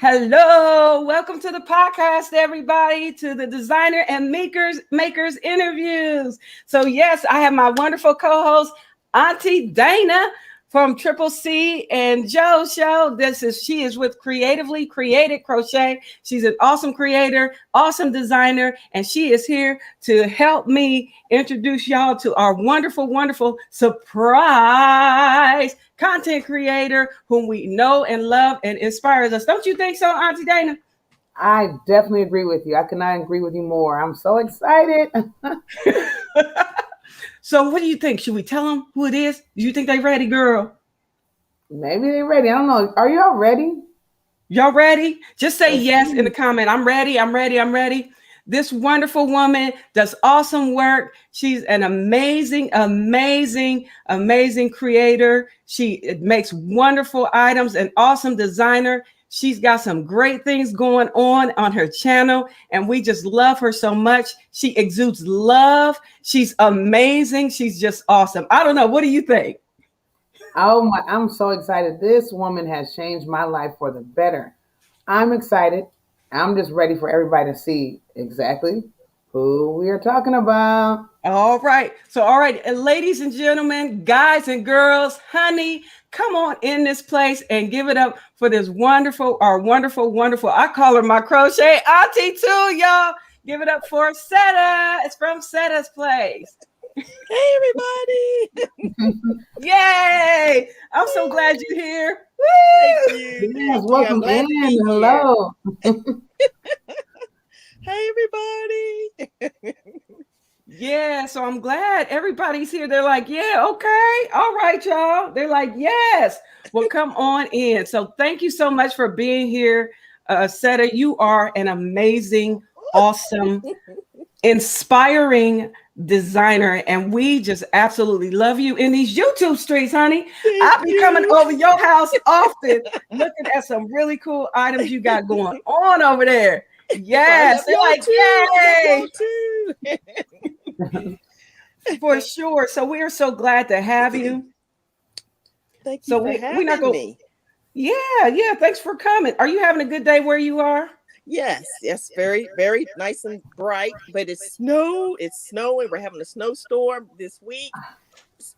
Hello, welcome to the podcast, everybody, to the designer and makers interviews. So, yes, I have my wonderful co-host, Auntie Dana from Triple C and Joe Show. She is with Creatively Created Crochet. She's an awesome creator, awesome designer, and she is here to help me introduce y'all to our wonderful surprise content creator whom we know and love and inspires us. Don't you think so, Auntie Dana? I definitely agree with you. I cannot agree with you more. I'm so excited. So what do you think? Should we tell them who it is? Do you think they ready, girl? Maybe they're ready. I don't know. Are y'all ready? Y'all ready? Just say Let's yes see. in the comment. I'm ready. This wonderful woman does awesome work. She's an amazing creator. She makes wonderful items, an awesome designer. She's got some great things going on her channel, and we just love her so much. She exudes love. She's amazing. She's just awesome. I don't know. What do you think? Oh my, I'm so excited. This woman has changed my life for the better. I'm excited. I'm just ready for everybody to see exactly who we are talking about. All right. And ladies and gentlemen, guys and girls, honey, come on in this place and give it up for this wonderful, I call her my crochet auntie too, y'all. Give it up for Setta. It's from Setta's Place. Hey, everybody. Yay. I'm so glad you're here. Thank Woo! you. Yes, welcome in. Hello. Hey, everybody. Yeah, so I'm glad everybody's here. They're like, yeah, okay. All right, y'all. They're like, yes. Well, come on in. So thank you so much for being here. Setta, you are an amazing, awesome, inspiring designer, and we just absolutely love you in these YouTube streets, honey. I'll be coming over your house often looking at some really cool items you got going on over there. Yes, they're like, yay! For sure. So we are so glad to have you. Thank you for having me. Yeah. Thanks for coming. Are you having a good day where you are? Yes, very, very nice and bright, but it's snowing. We're having a snowstorm this week.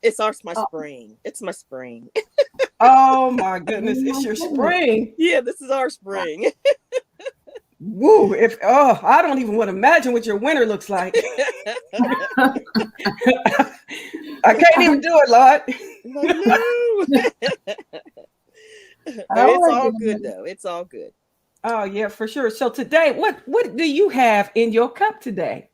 It's my spring. It's my spring. Oh my goodness, it's your spring. Yeah, this is our spring. Woo! I don't even want to imagine what your winter looks like. I can't even do it, Lord. No. It's all good though. It's all good. Oh yeah, for sure. So today, what do you have in your cup today?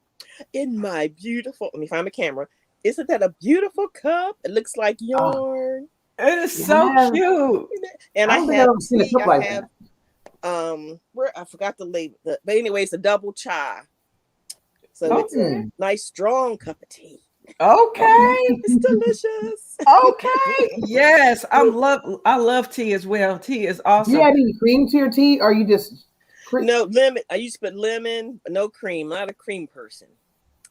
In my beautiful, let me find the camera. Isn't that a beautiful cup? It looks like yarn. It is so cute. And I forgot the label. But anyway, it's a double chai. So it's a nice strong cup of tea. Okay. It's delicious. Okay. Yes. I love tea as well. Tea is awesome. Do you add any cream to your tea, or you just no lemon? I used to put lemon, no cream. Not a cream person.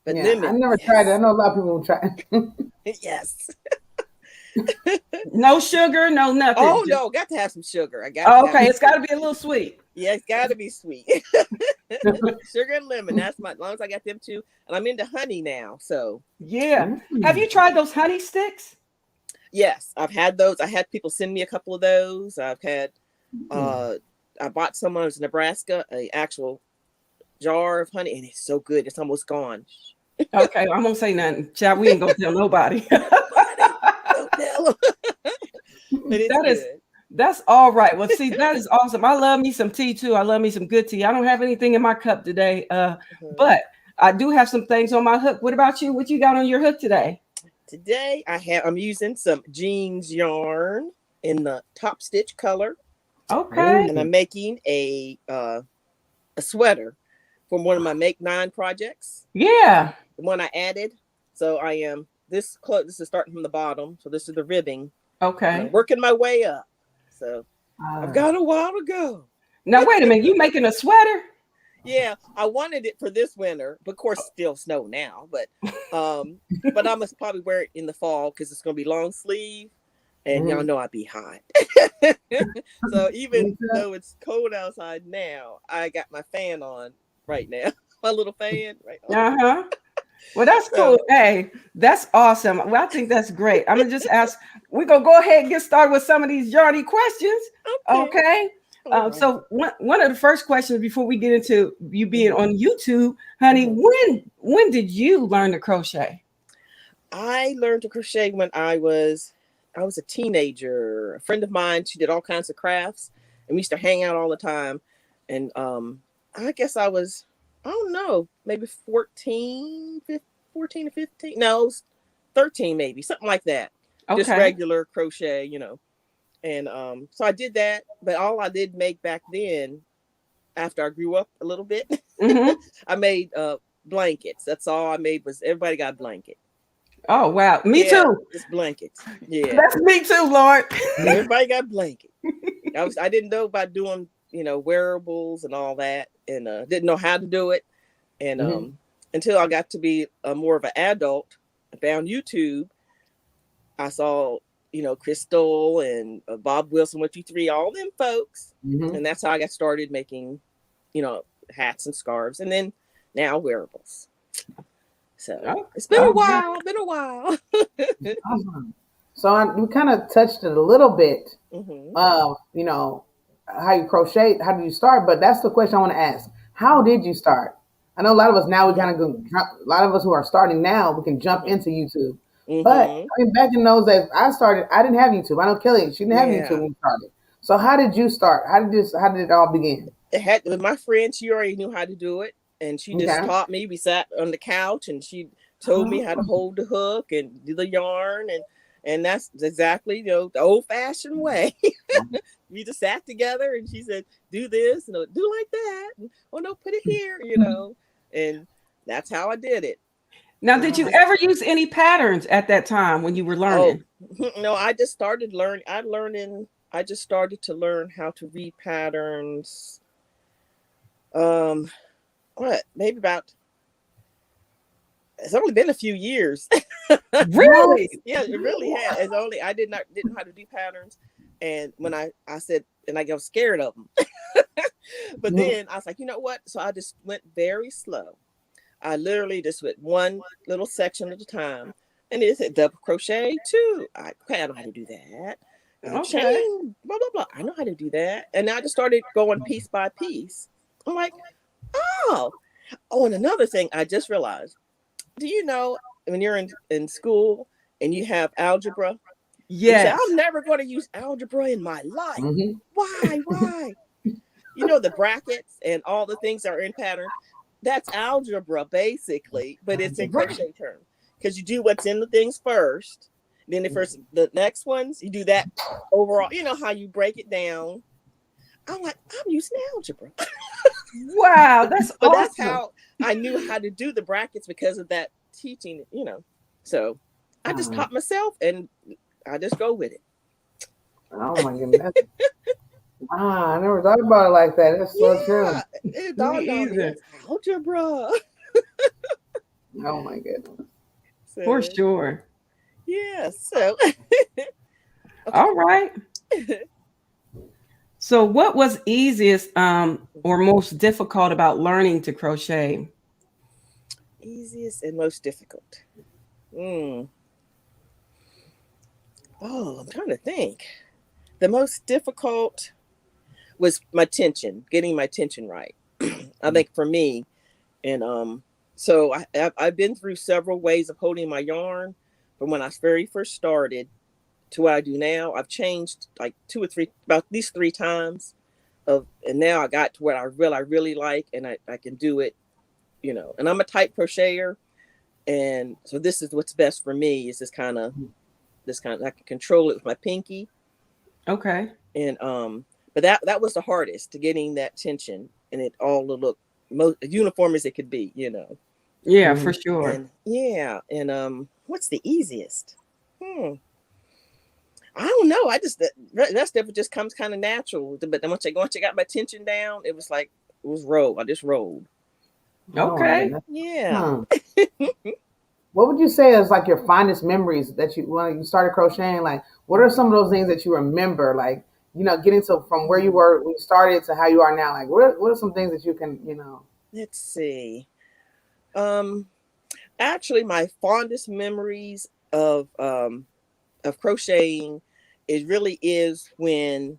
But lemon. I never tried it. I know a lot of people try it. Yes. No sugar, no nothing. Oh no, got to have some sugar. It's got to be a little sweet. Yeah, it's got to be sweet. Sugar and lemon. That's as long as I got them two. And I'm into honey now. So yeah. Have you tried those honey sticks? Yes, I've had those. I had people send me a couple of those. I've had. I bought some in Nebraska, an actual jar of honey, and it's so good. It's almost gone. Okay, I won't say nothing. Child, we ain't gonna tell nobody. Don't tell. That's all right. Well, see, that is awesome. I love me some tea too. I love me some good tea. I don't have anything in my cup today, but I do have some things on my hook. What about you? What you got on your hook today? Today I'm using some jeans yarn in the top stitch color. Okay. And I'm making a sweater from one of my Make 9 projects. Yeah. The one I added. So this is starting from the bottom. So this is the ribbing. Okay. I'm working my way up. So I've got a while to go. Now, wait a minute. You making a sweater? Yeah, I wanted it for this winter, but of course, it's still snow now. But I must probably wear it in the fall because it's going to be long sleeve, and y'all know I be hot. So even though it's cold outside now, I got my fan on right now. My little fan right on. Uh-huh. Well, that's cool. Hey, that's awesome. Well, I think that's great. I'm gonna just ask. We're gonna go ahead and get started with some of these yarny questions. Okay. So one of the first questions before we get into you being on YouTube, honey, when did you learn to crochet? I learned to crochet when I was a teenager. A friend of mine, she did all kinds of crafts, and we used to hang out all the time. And I guess I was, I don't know, maybe 14 or 15. No, it was 13 maybe, something like that. Okay. Just regular crochet, you know. And so I did that, but all I did make back then, after I grew up a little bit, I made blankets. That's all I made. Was everybody got a blanket. Oh wow, me too. Just blankets. Yeah, that's me too, Lord. Everybody got a blanket. I didn't know about doing, you know, wearables and all that, and didn't know how to do it. And until I got to be more of an adult, I found YouTube. I saw, you know, Crystal and Bob Wilson, with you three, all them folks, and that's how I got started making, you know, hats and scarves, and then now wearables. So it's been a while. Awesome. So we kind of touched it a little bit of, you know, how you crochet, how did you start? But that's the question I want to ask. How did you start? I know a lot of us now, we kind of go, a lot of us who are starting now, we can jump into YouTube. But I mean, back in those days, I didn't have YouTube. I know Kelly, she didn't have YouTube when we started. So how did you start? How did it all begin? It had with my friend. She already knew how to do it, and she just taught me. We sat on the couch, and she told me how to hold the hook and do the yarn, and that's exactly, you know, the old-fashioned way. We just sat together, and she said, "Do this, and do like that. And, oh no, put it here," you know, and that's how I did it. Now, did you ever use any patterns at that time when you were learning? Oh, no, I just started learning. I just started to learn how to read patterns. Maybe about, it's only been a few years. Really? Yeah, it really has. It's only, I didn't know how to do patterns. And when I said, and I got scared of them, but then I was like, you know what? So I just went very slow. I literally just went one little section at a time, and it said double crochet too. I know how to do that. Chain, blah blah blah. I know how to do that, and I just started going piece by piece. I'm like, oh, and another thing I just realized. Do you know when you're in school and you have algebra? Yeah, I'm never going to use algebra in my life. Why? You know, the brackets and all the things that are in pattern. That's algebra basically, but it's in crochet terms, because you do what's in the things first, then the next ones you do that overall. You know how you break it down. I'm like, I'm using algebra. Wow, that's but awesome. That's how I knew how to do the brackets, because of that teaching. You know, so I just taught myself, and I just go with it. Oh my goodness. I never thought about it like that. That's so true. It dawned on me. Algebra. Oh my goodness. So, for sure. Yeah. So. Okay. All right. So what was easiest or most difficult about learning to crochet? Easiest and most difficult. Oh, I'm trying to think. The most difficult was getting my tension right. I think for me, and so I've been through several ways of holding my yarn from when I very first started to what I do now. I've changed like about at least 3 times, and now I got to what I really like, and I can do it, you know. And I'm a tight crocheter, and so this is what's best for me. Is this kind of I can control it with my pinky. Okay. And but that was the hardest, to getting that tension and it all to look most uniform as it could be, you know. Yeah, for sure. And what's the easiest? I don't know. I just that stuff just comes kind of natural. But then once I got my tension down, it was like it was roll. I just rolled. Okay. Yeah. What would you say is like your fondest memories that when you started crocheting? Like, What are some of those things that you remember, like, getting to from where you were when you started to how you are now? Like, what are some things that you can, Let's see. Actually, my fondest memories of crocheting, it really is when,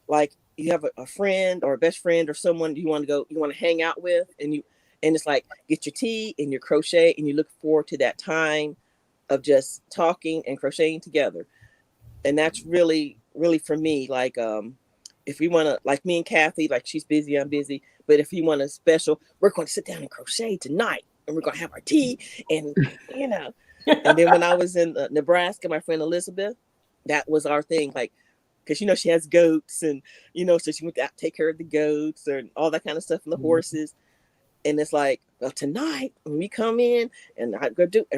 like, you have a friend or a best friend or someone you want to hang out with, and it's like, get your tea and your crochet, and you look forward to that time of just talking and crocheting together. And that's really, really for me, like, if we want to, like, me and Kathy, like, she's busy, I'm busy, but if you want a special, we're going to sit down and crochet tonight, and we're going to have our tea, and you know and then when I was in Nebraska, my friend Elizabeth, that was our thing, like, because she has goats, and so she went out take care of the goats and all that kind of stuff, and the horses. And it's like, well, tonight when we come in, and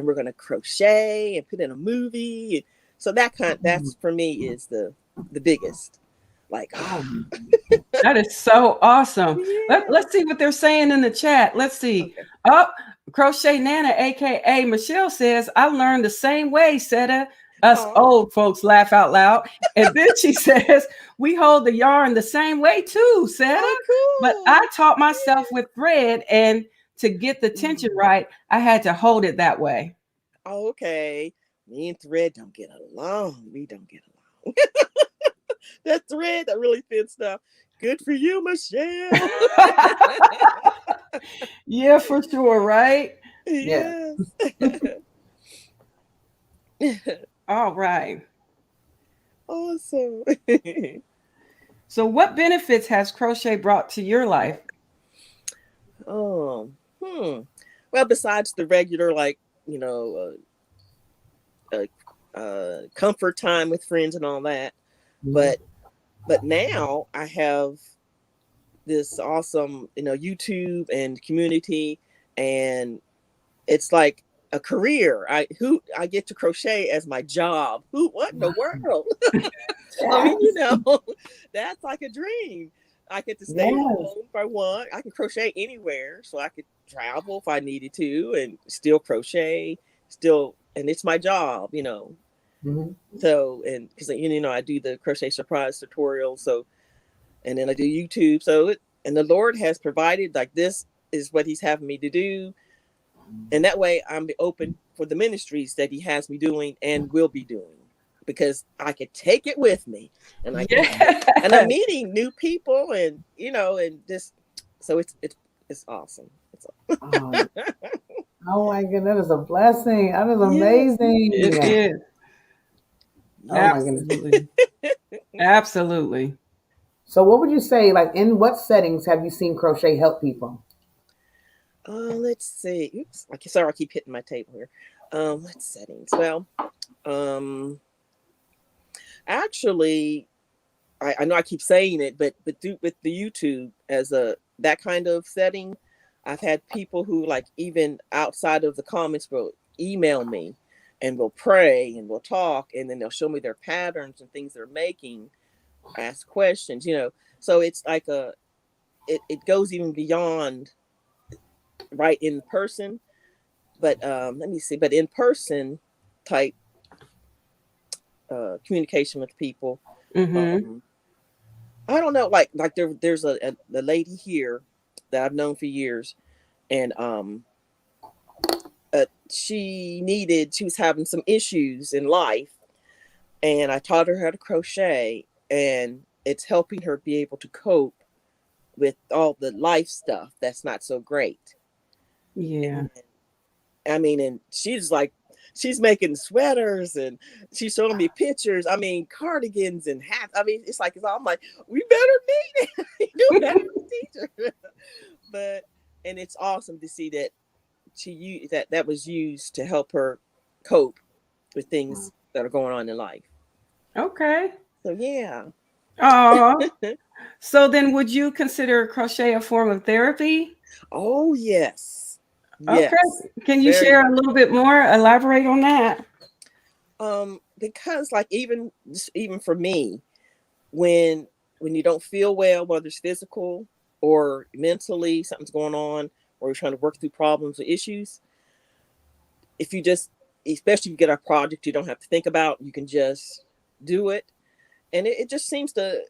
we're gonna crochet and put in a movie. And so that's for me is the biggest. Like, Oh, That is so awesome. yeah. Let's see what they're saying in the chat. Let's see. Okay. Oh, Crochet Nana, aka Michelle, says, I learned the same way, Setta. Us Aw. old folks laugh out loud. And then she says, we hold the yarn the same way too, Setta. Oh, But cool. I taught myself with thread, and to get the tension right, I had to hold it that way. Oh, okay. Me and Thread don't get along. We don't get along. That Thread, that really thin stuff. Good for you, Michelle. Yeah, for sure, right? yeah. Yes. All right. Awesome. So what benefits has crochet brought to your life? Oh, well, besides the regular, like, you know, comfort time with friends and all that, but now I have this awesome, YouTube and community, and it's like a career. I get to crochet as my job. What in the world? I mean, that's like a dream. I get to stay Yes. home if I want. I can crochet anywhere, so I could travel if I needed to, and still crochet. And it's my job. Mhm. So, and because I do the crochet surprise tutorial, so, and then I do YouTube. So, and the Lord has provided, like, this is what He's having me to do, and that way I'm open for the ministries that He has me doing and will be doing, because I could take it with me, and I can, Yeah. and I'm meeting new people, and and just, so it's awesome. It's Oh, oh my goodness, that is a blessing. That is yes, amazing. It is. Oh yes. my goodness. Absolutely. Absolutely. So what would you say, like, in what settings have you seen crochet help people? Let's see. Oops. Sorry, I keep hitting my table here. Let's settings. Well, um, actually, I know I keep saying it, but with the YouTube as that kind of setting, I've had people who, like, even outside of the comments, will email me, and will pray, and will talk, and then they'll show me their patterns and things they're making, ask questions. So it's like it goes even beyond right in person, but let me see, but in person type communication with people. Mm-hmm. um I don't know, like there's a lady here that I've known for years, and she was having some issues in life, and I taught her how to crochet, and it's helping her be able to cope with all the life stuff that's not so great. Yeah. And I mean, and she's making sweaters, and she's showing me pictures. I mean, cardigans and hats. I mean, I'm like, we better meet. You better teach her. But, and it's awesome to see that that was used to help her cope with things that are going on in life. Okay. So yeah. Oh. So then would you consider crochet a form of therapy? Oh yes. Okay. Yes. Can you Very share much. a little bit more? Elaborate on that. Because, like, even for me, when you don't feel well, whether it's physical or mentally, something's going on, or you're trying to work through problems or issues, if you just, especially if you get a project you don't have to think about, you can just do it. And it just seems to,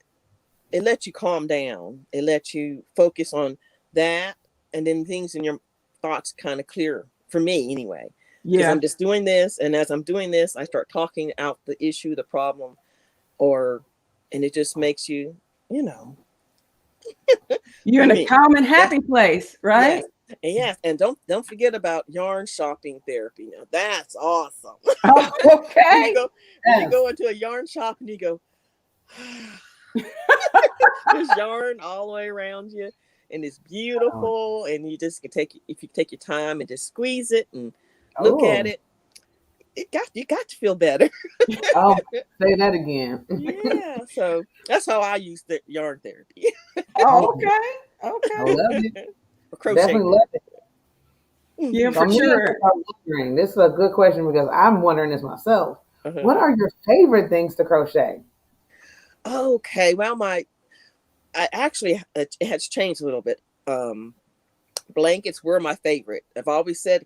it lets you calm down. It lets you focus on that. And then things in your thoughts kind of clear, for me anyway. Because Yeah. I'm just doing this. And as I'm doing this, I start talking out the issue, the problem, and it just makes you, You're for in a me. calm and That's, happy place, right? yes. And yes. And don't forget about yarn shopping therapy. Now that's awesome. Oh, when you okay. go when you go into a yarn shop and you go, there's yarn all the way around you, and it's beautiful, and you just can if you take your time and just squeeze it and look at Oh, it, you got to feel better. oh, say that again. Yeah, so that's how I use the yarn therapy. Oh, Oh, okay. I Okay. love it. Or crochet Definitely love therapy. it. Yeah, Mm-hmm. So for millions sure. are wondering. This is a good question because I'm wondering this myself. Uh-huh. What are your favorite things to crochet? Okay, well, I actually, it has changed a little bit. Blankets were my favorite. I've always said,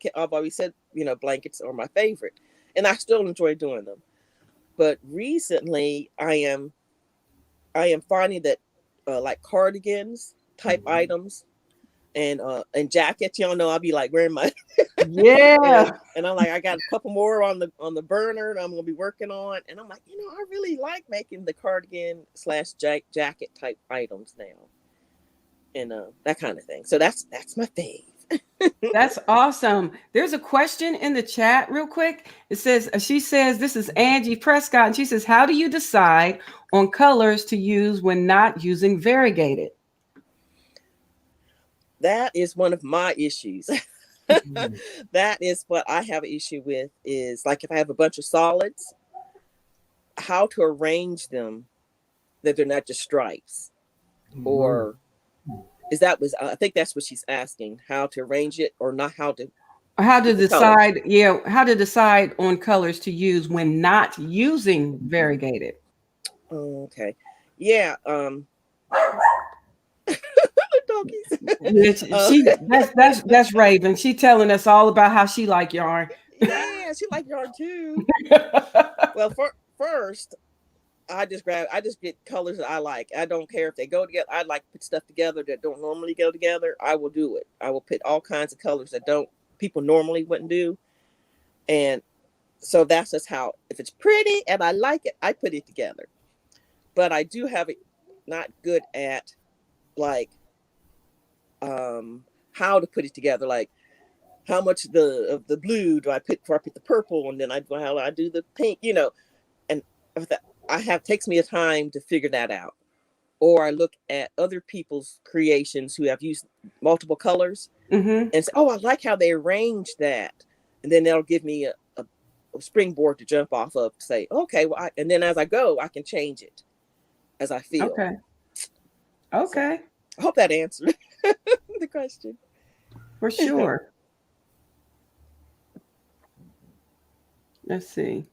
blankets are my favorite, and I still enjoy doing them. But recently, I am finding that like cardigans type Mhm. items and jackets. Y'all know I'll be like wearing my Yeah. and I'm like, I got a couple more on the burner that I'm gonna be working on, and I'm like, I really like making the cardigan / jacket type items now, and that kind of thing. So that's my fave. That's awesome. There's a question in the chat real quick. It says, she says, this is Angie Prescott. And she says, how do you decide on colors to use when not using variegated? That is one of my issues. Mhm. That is what I have an issue with, is like if I have a bunch of solids, how to arrange them that they're not just stripes. Mhm. Or is that was I think that's what she's asking, how to arrange it, or not how to How to with the colors. decide, yeah, how to decide on colors to use when not using variegated. Oh, okay. Yeah, doggies. Yeah, that's Raven. She telling us all about how she like yarn. Yeah, she like yarn too. Well, first I just get colors that I like. I don't care if they go together. I like to put stuff together that don't normally go together. I will do it. I will put all kinds of colors that don't people normally wouldn't do. And so that's just how, if it's pretty and I like it, I put it together. But I do have it not good at like how to put it together. Like how much of the blue do I put before I put the purple, and then how I do the pink, and I have takes me a time to figure that out. Or I look at other people's creations who have used multiple colors Hmm. and say, oh, I like how they arrange that. And then that'll give me a springboard to jump off of to say, okay, well, and then as I go, I can change it as I feel. Okay. So Okay. I hope that answered the question. For sure. Let's see.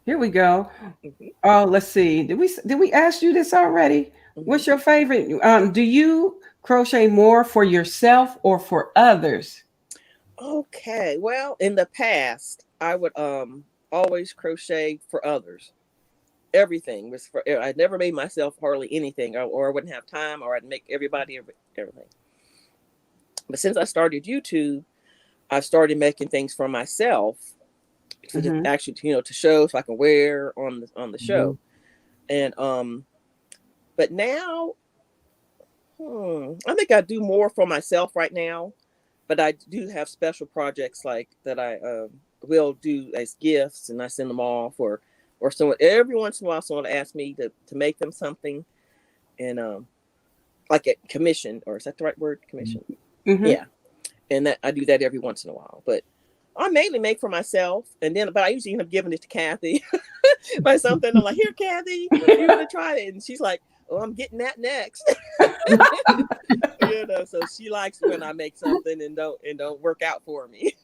Here we go. Mhm, Oh, let's see. Did we ask you this already? mhm. What's your favorite? Do you crochet more for yourself or for others? Okay. Well, in the past, I would always crochet for others. Everything was for, I never made myself hardly anything, or I wouldn't have time, or I'd make everybody everything. But since I started YouTube, I've started making things for myself to just Hmm. actually, to show so I can wear on the Mhm. show. And but now, I think I do more for myself right now. But I do have special projects like that I will do as gifts, and I send them off, or someone every once in a while someone asks me to make them something, and like a commission, or is that the right word, commission? Hmm. Yeah, and that I do that every once in a while. But I mainly make for myself, but I usually end up giving it to Kathy by something. I'm like, here, Kathy, you want to try it? And she's like, oh, I'm getting that next. So she likes when I make something and don't work out for me,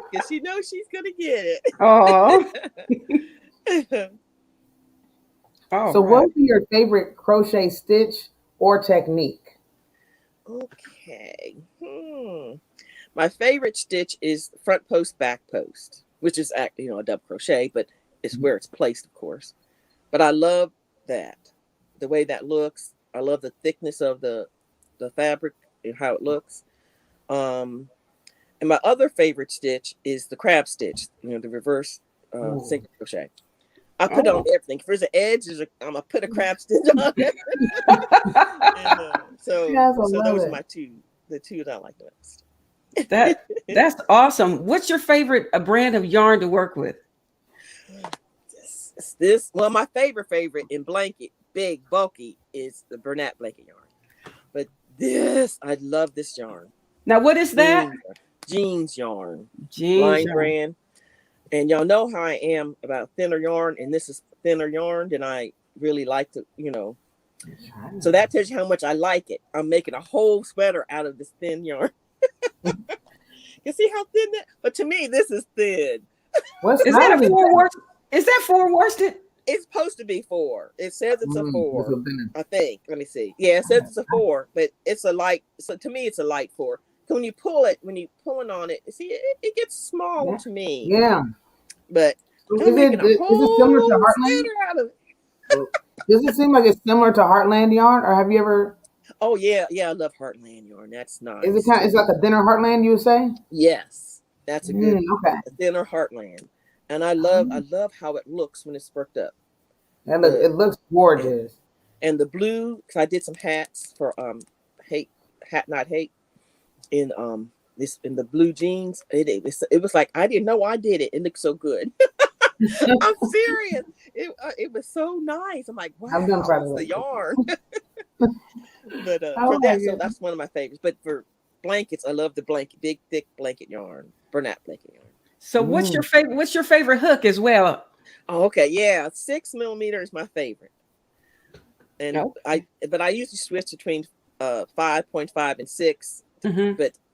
because she knows she's gonna get Oh, it. all So, what right. would be your favorite crochet stitch or technique? Okay. My favorite stitch is front post, back post, which is a double crochet, but it's where it's placed, of course. But I love that, the way that looks. I love the thickness of the fabric and how it looks. And my other favorite stitch is the crab stitch, the reverse single crochet. I put it on everything. If there's an edge, I'm gonna put a crab stitch on it. So those are the two that I like the most. That's awesome. What's your favorite brand of yarn to work with? My favorite in blanket, big, bulky, is the Bernat blanket yarn. But I love this yarn. Now, what is that? Jeans yarn. Line brand. And y'all know how I am about thinner yarn, and this is thinner yarn, and I really like to, So that tells you how much I like it. I'm making a whole sweater out of this thin yarn. You see how thin that? But to me, this is thin. Is that a 4 worsted? Is that 4 worsted? It's supposed to be 4. It says it's a 4. I think. Let me see. Yeah, it says it's a 4, but it's a light. So to me, it's a light 4. So when you're pulling on it, see, it gets smaller to me. Yeah. But is it similar to Heartland? Does it seem like it's similar to Heartland yarn, or have you ever? Oh yeah, I love Heartland yarn. That's nice. Is it it's like a thinner Heartland, you would say? Yes, that's a good thinner Heartland, and I love how it looks when it's worked up. It looks gorgeous. And the blue, because I did some hats for hat not hate in in the blue jeans. It was like I didn't know I did it. It looked so good. I'm serious. It was so nice. I'm like, wow, that's the yarn. But so that's one of my favorites. But for blankets, I love the big thick blanket yarn, Bernat blanket yarn. So what's your favorite? What's your favorite hook as well? Oh, okay, yeah, 6mm is my favorite, and I usually switch between 5.5 and 6.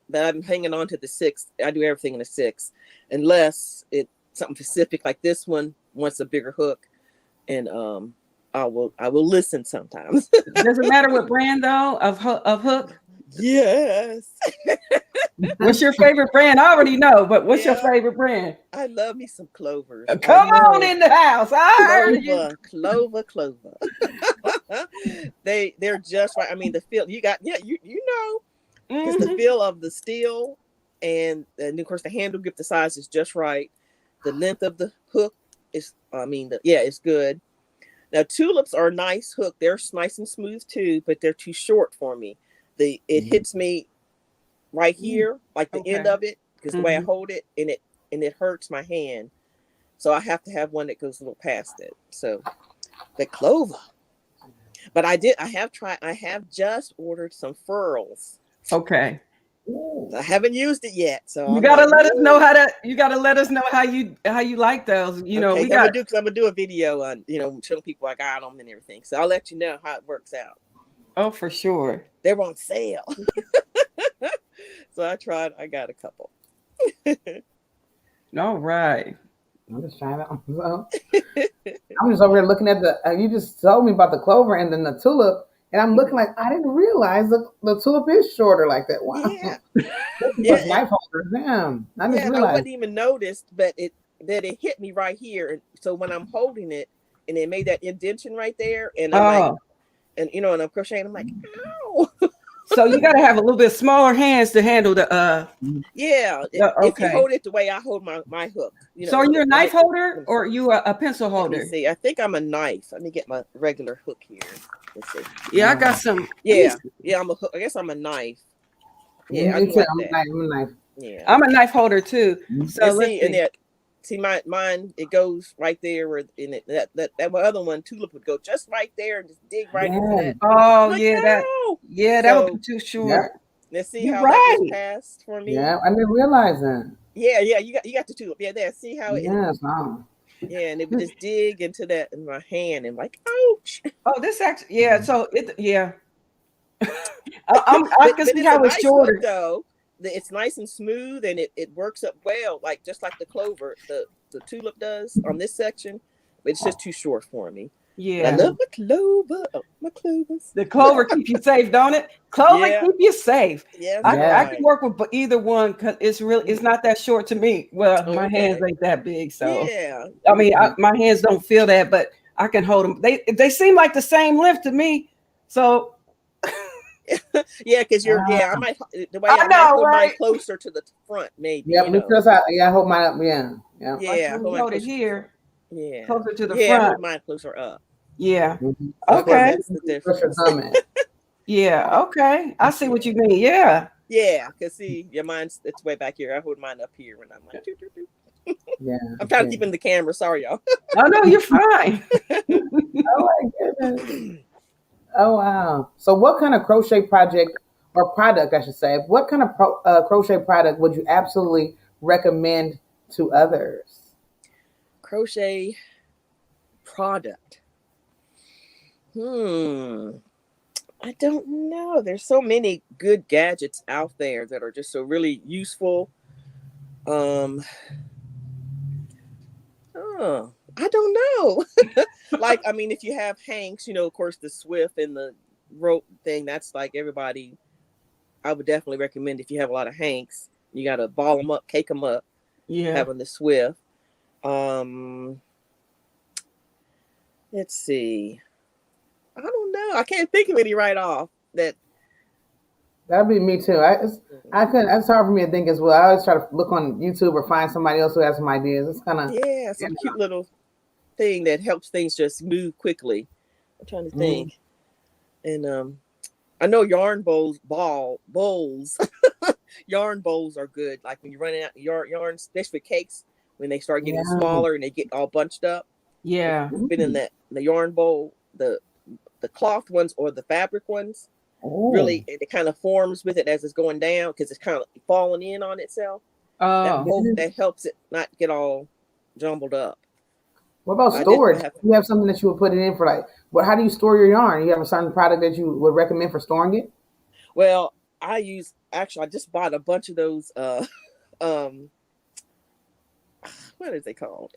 But I'm hanging on to the 6. I do everything in a 6, unless it's something specific like this one wants a bigger hook, and I will listen sometimes. Does it matter what brand though of hook? Yes. What's your favorite brand? I already know, but what's your favorite brand? I love me some Clovers. Come on in the house. I heard you. Clover. They're just right. I mean, the feel you got. Yeah, you know, it's the feel of the steel, and of course the handle grip, the size is just right. The length of the hook is, it's good. Now tulips are a nice hook. They're nice and smooth too, but they're too short for me. It hits me right here, like the end of it, because the way I hold it, and it hurts my hand. So I have to have one that goes a little past it. So the Clover. But I have just ordered some furls. Okay. I haven't used it yet, so you gotta let us know how you like those. I'm gonna do a video on showing people I got them and everything. So I'll let you know how it works out. Oh, for sure. They're on sale. So I got a couple. All right. I'm just trying to. I'm just over here looking at you just told me about the clover and then the tulip. And I'm looking like I didn't realize the tulip is shorter like that. Wow. Yeah. Knife holders. Damn. I just realized. I wouldn't even notice, but it hit me right here. And so when I'm holding it, and it made that indentation right there, and I'm and I'm crocheting, I'm like, ow. So you got to have a little bit smaller hands to handle the. If you hold it the way I hold my hook. So are you a knife holder or are you a pencil holder? Let me see. I think I'm a knife. Let me get my regular hook here. Let's see. Yeah, I got some. Yeah. I'm a hook. I guess I'm a knife. Yeah, I'm a knife. Yeah, I'm a knife holder too. So see mine. It goes right there, where in it that other one tulip would go just right there and just dig right into that. Oh that would be too short. Yeah. Let's see how that gets passed for me. Yeah, I didn't realize that. Yeah, you got the tulip. Yeah, there. See how it. Yes, yeah, and it would just dig into that in my hand and like, ouch. Oh, this actually, so I can see how it's shorter hook, though. It's nice and smooth, and it works up well, just like the clover, the tulip does on this section, but it's just too short for me. Yeah. I love my clover. Oh, my clovers. The clover keep you safe, don't it? Clover Yeah. keep you safe. Yes, I right. can work with either one because it's not that short to me. Well, my hands Okay. ain't that big, so Yeah. I mean, my hands don't feel that, but I can hold them. They seem like the same length to me. So Yeah, because I might the way I I might know, hold mine right? closer to the front, maybe, Yep, because I hold mine up. Yeah, yeah. Like Yeah, when hold you mine hold it closer to the front. here, Yeah. closer to the Yeah, front. hold mine closer up. Yeah. Mhm. So I That's where guess Okay. that's the where's your difference. thumb at? Yeah. Okay. I see what you mean. Yeah. Yeah, because see, your mine's it's way back here. I hold mine up here when I'm like, doo, doo, doo. Yeah. I'm trying to Yeah. keep in the camera. Sorry, y'all. Oh no, you're fine. Oh my goodness. Oh wow. So what kind of crochet project or product, I should say, what kind of crochet product would you absolutely recommend to others? Crochet product. I don't know. There's so many good gadgets out there that are just so really useful. Um, oh, I don't know. Like, I mean, if you have hanks, of course, the Swift and the rope thing, that's like everybody. I would definitely recommend if you have a lot of hanks, you got to ball them up, cake them up, Yeah. having the Swift. Um, let's see. I don't know. I can't think of any right off that. That'd be me too. I couldn't. It's hard for me to think as well. I always try to look on YouTube or find somebody else who has some ideas. It's kind of Yeah, yeah. some cute little thing that helps things just move quickly. I'm trying to Mhm. think. And I know yarn bowls. Yarn bowls are good. Like when you're running out yarn, especially for cakes, when they start getting Yeah. smaller and they get all bunched up. If Yeah. you've been in Mm. the yarn bowl, the cloth ones or the fabric ones, Oh. really it kind of forms with it as it's going down because it's kind of falling in on itself. Oh. That helps it not get all jumbled up. What about I storage? have. You have something that you would put it in for like, what? How do you store your yarn? You have a certain product that you would recommend for storing it? Well, I just bought a bunch of those um what is they called?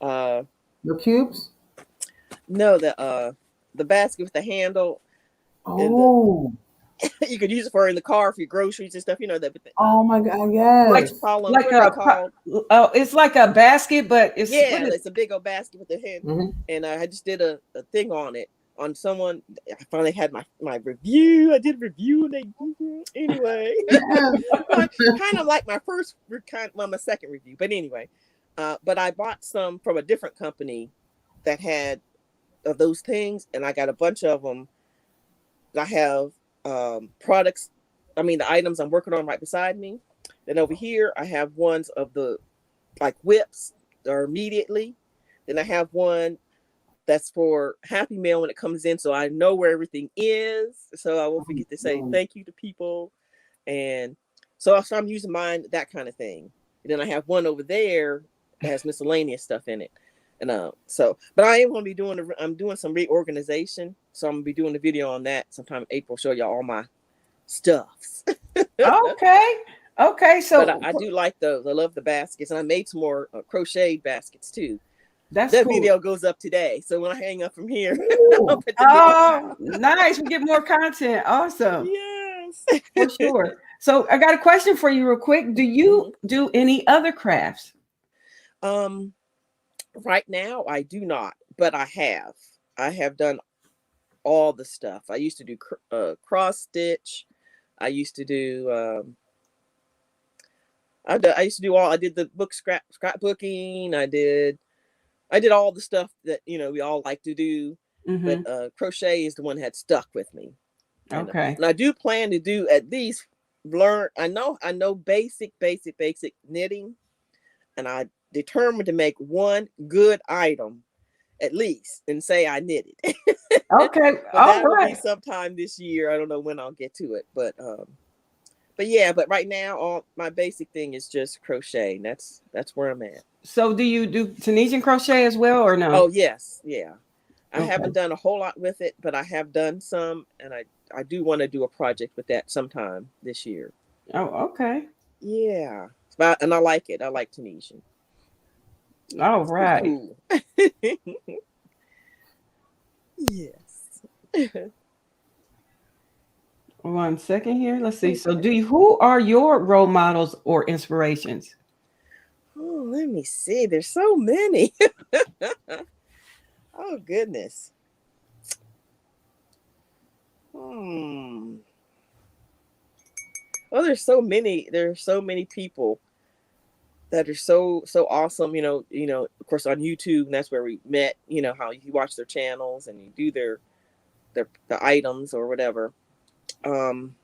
Uh Your cubes? no, the basket with the handle and the Oh, you could use it for in the car for your groceries and stuff, that but oh my God, what you yes. call them, Like what are they called? it's like a basket, but it's what Yeah, is it's a big old basket with the head. Hmm. And I just did a thing on it on someone. I finally had my review. I did a review and anyway. Yes. Kind of like my second review, but anyway. But I bought some from a different company that had of those things, and I got a bunch of them. I have products. I mean, the items I'm working on right beside me. Then over here, I have ones of the like whips or immediately. Then I have one that's for Happy Mail when it comes in, so I know where everything is. So I won't forget to say thank you to people. And so I'm using mine, that kind of thing. And then I have one over there that has miscellaneous stuff in it. And but I am going to be I'm doing some reorganization. So I'm going to be doing a video on that sometime in April, show y'all all my stuffs. okay. Okay. But So I do like those. I love the baskets. And I made some more crocheted baskets too. that's That cool. video goes up today. So when I hang up from here, I'll Ooh. put the video Oh, out. nice. We get more content. Awesome. Yes. For sure. So I got a question for you real quick. Do you do any other crafts? um, right now I do not, but I have. I have done all the stuff. I used to do cross stitch. I used to do I used to do all. I did the book scrapbooking. I did all the stuff that we all like to do. But Mm-hmm. crochet is the one that had stuck with me. Okay. And I do plan to do at least learn. I know basic knitting, and I determined to make one good item at least and say I knitted. Okay. But All that will be right. sometime this year. I don't know when I'll get to it, but yeah. But right now, all my basic thing is just crochet. And that's where I'm at. So do you do Tunisian crochet as well or no? Oh yes, yeah. I Okay. haven't done a whole lot with it, but I have done some, and I do want to do a project with that sometime this year. Oh, okay. Yeah, and I like it. I like Tunisian. All It's pretty right. cool. Yes. 1 second here. Let's see. So, who are your role models or inspirations? Oh, let me see. There's so many. Oh goodness. Hmm. Well, there's so many. There's so many people that are so awesome. Of course, on YouTube, and that's where we met. You know how you watch their channels and you do their the items or whatever. Um.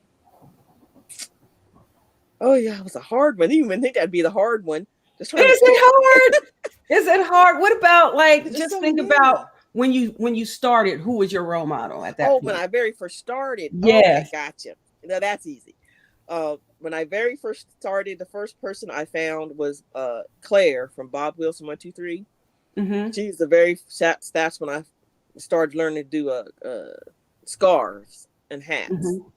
Oh yeah, it was a hard one. I didn't even think that'd be the hard one. Just trying to Is pick. it hard? Is it hard? What about like There's just so think many. about when you started, who was your role model at that Oh, when point? I very first started. Okay, Yes. gotcha. No, that's easy. When I very first started, the first person I found was Claire from Bob Wilson 123. Mm-hmm. She's the very that's when I started learning to do scarves and hats. Mm-hmm.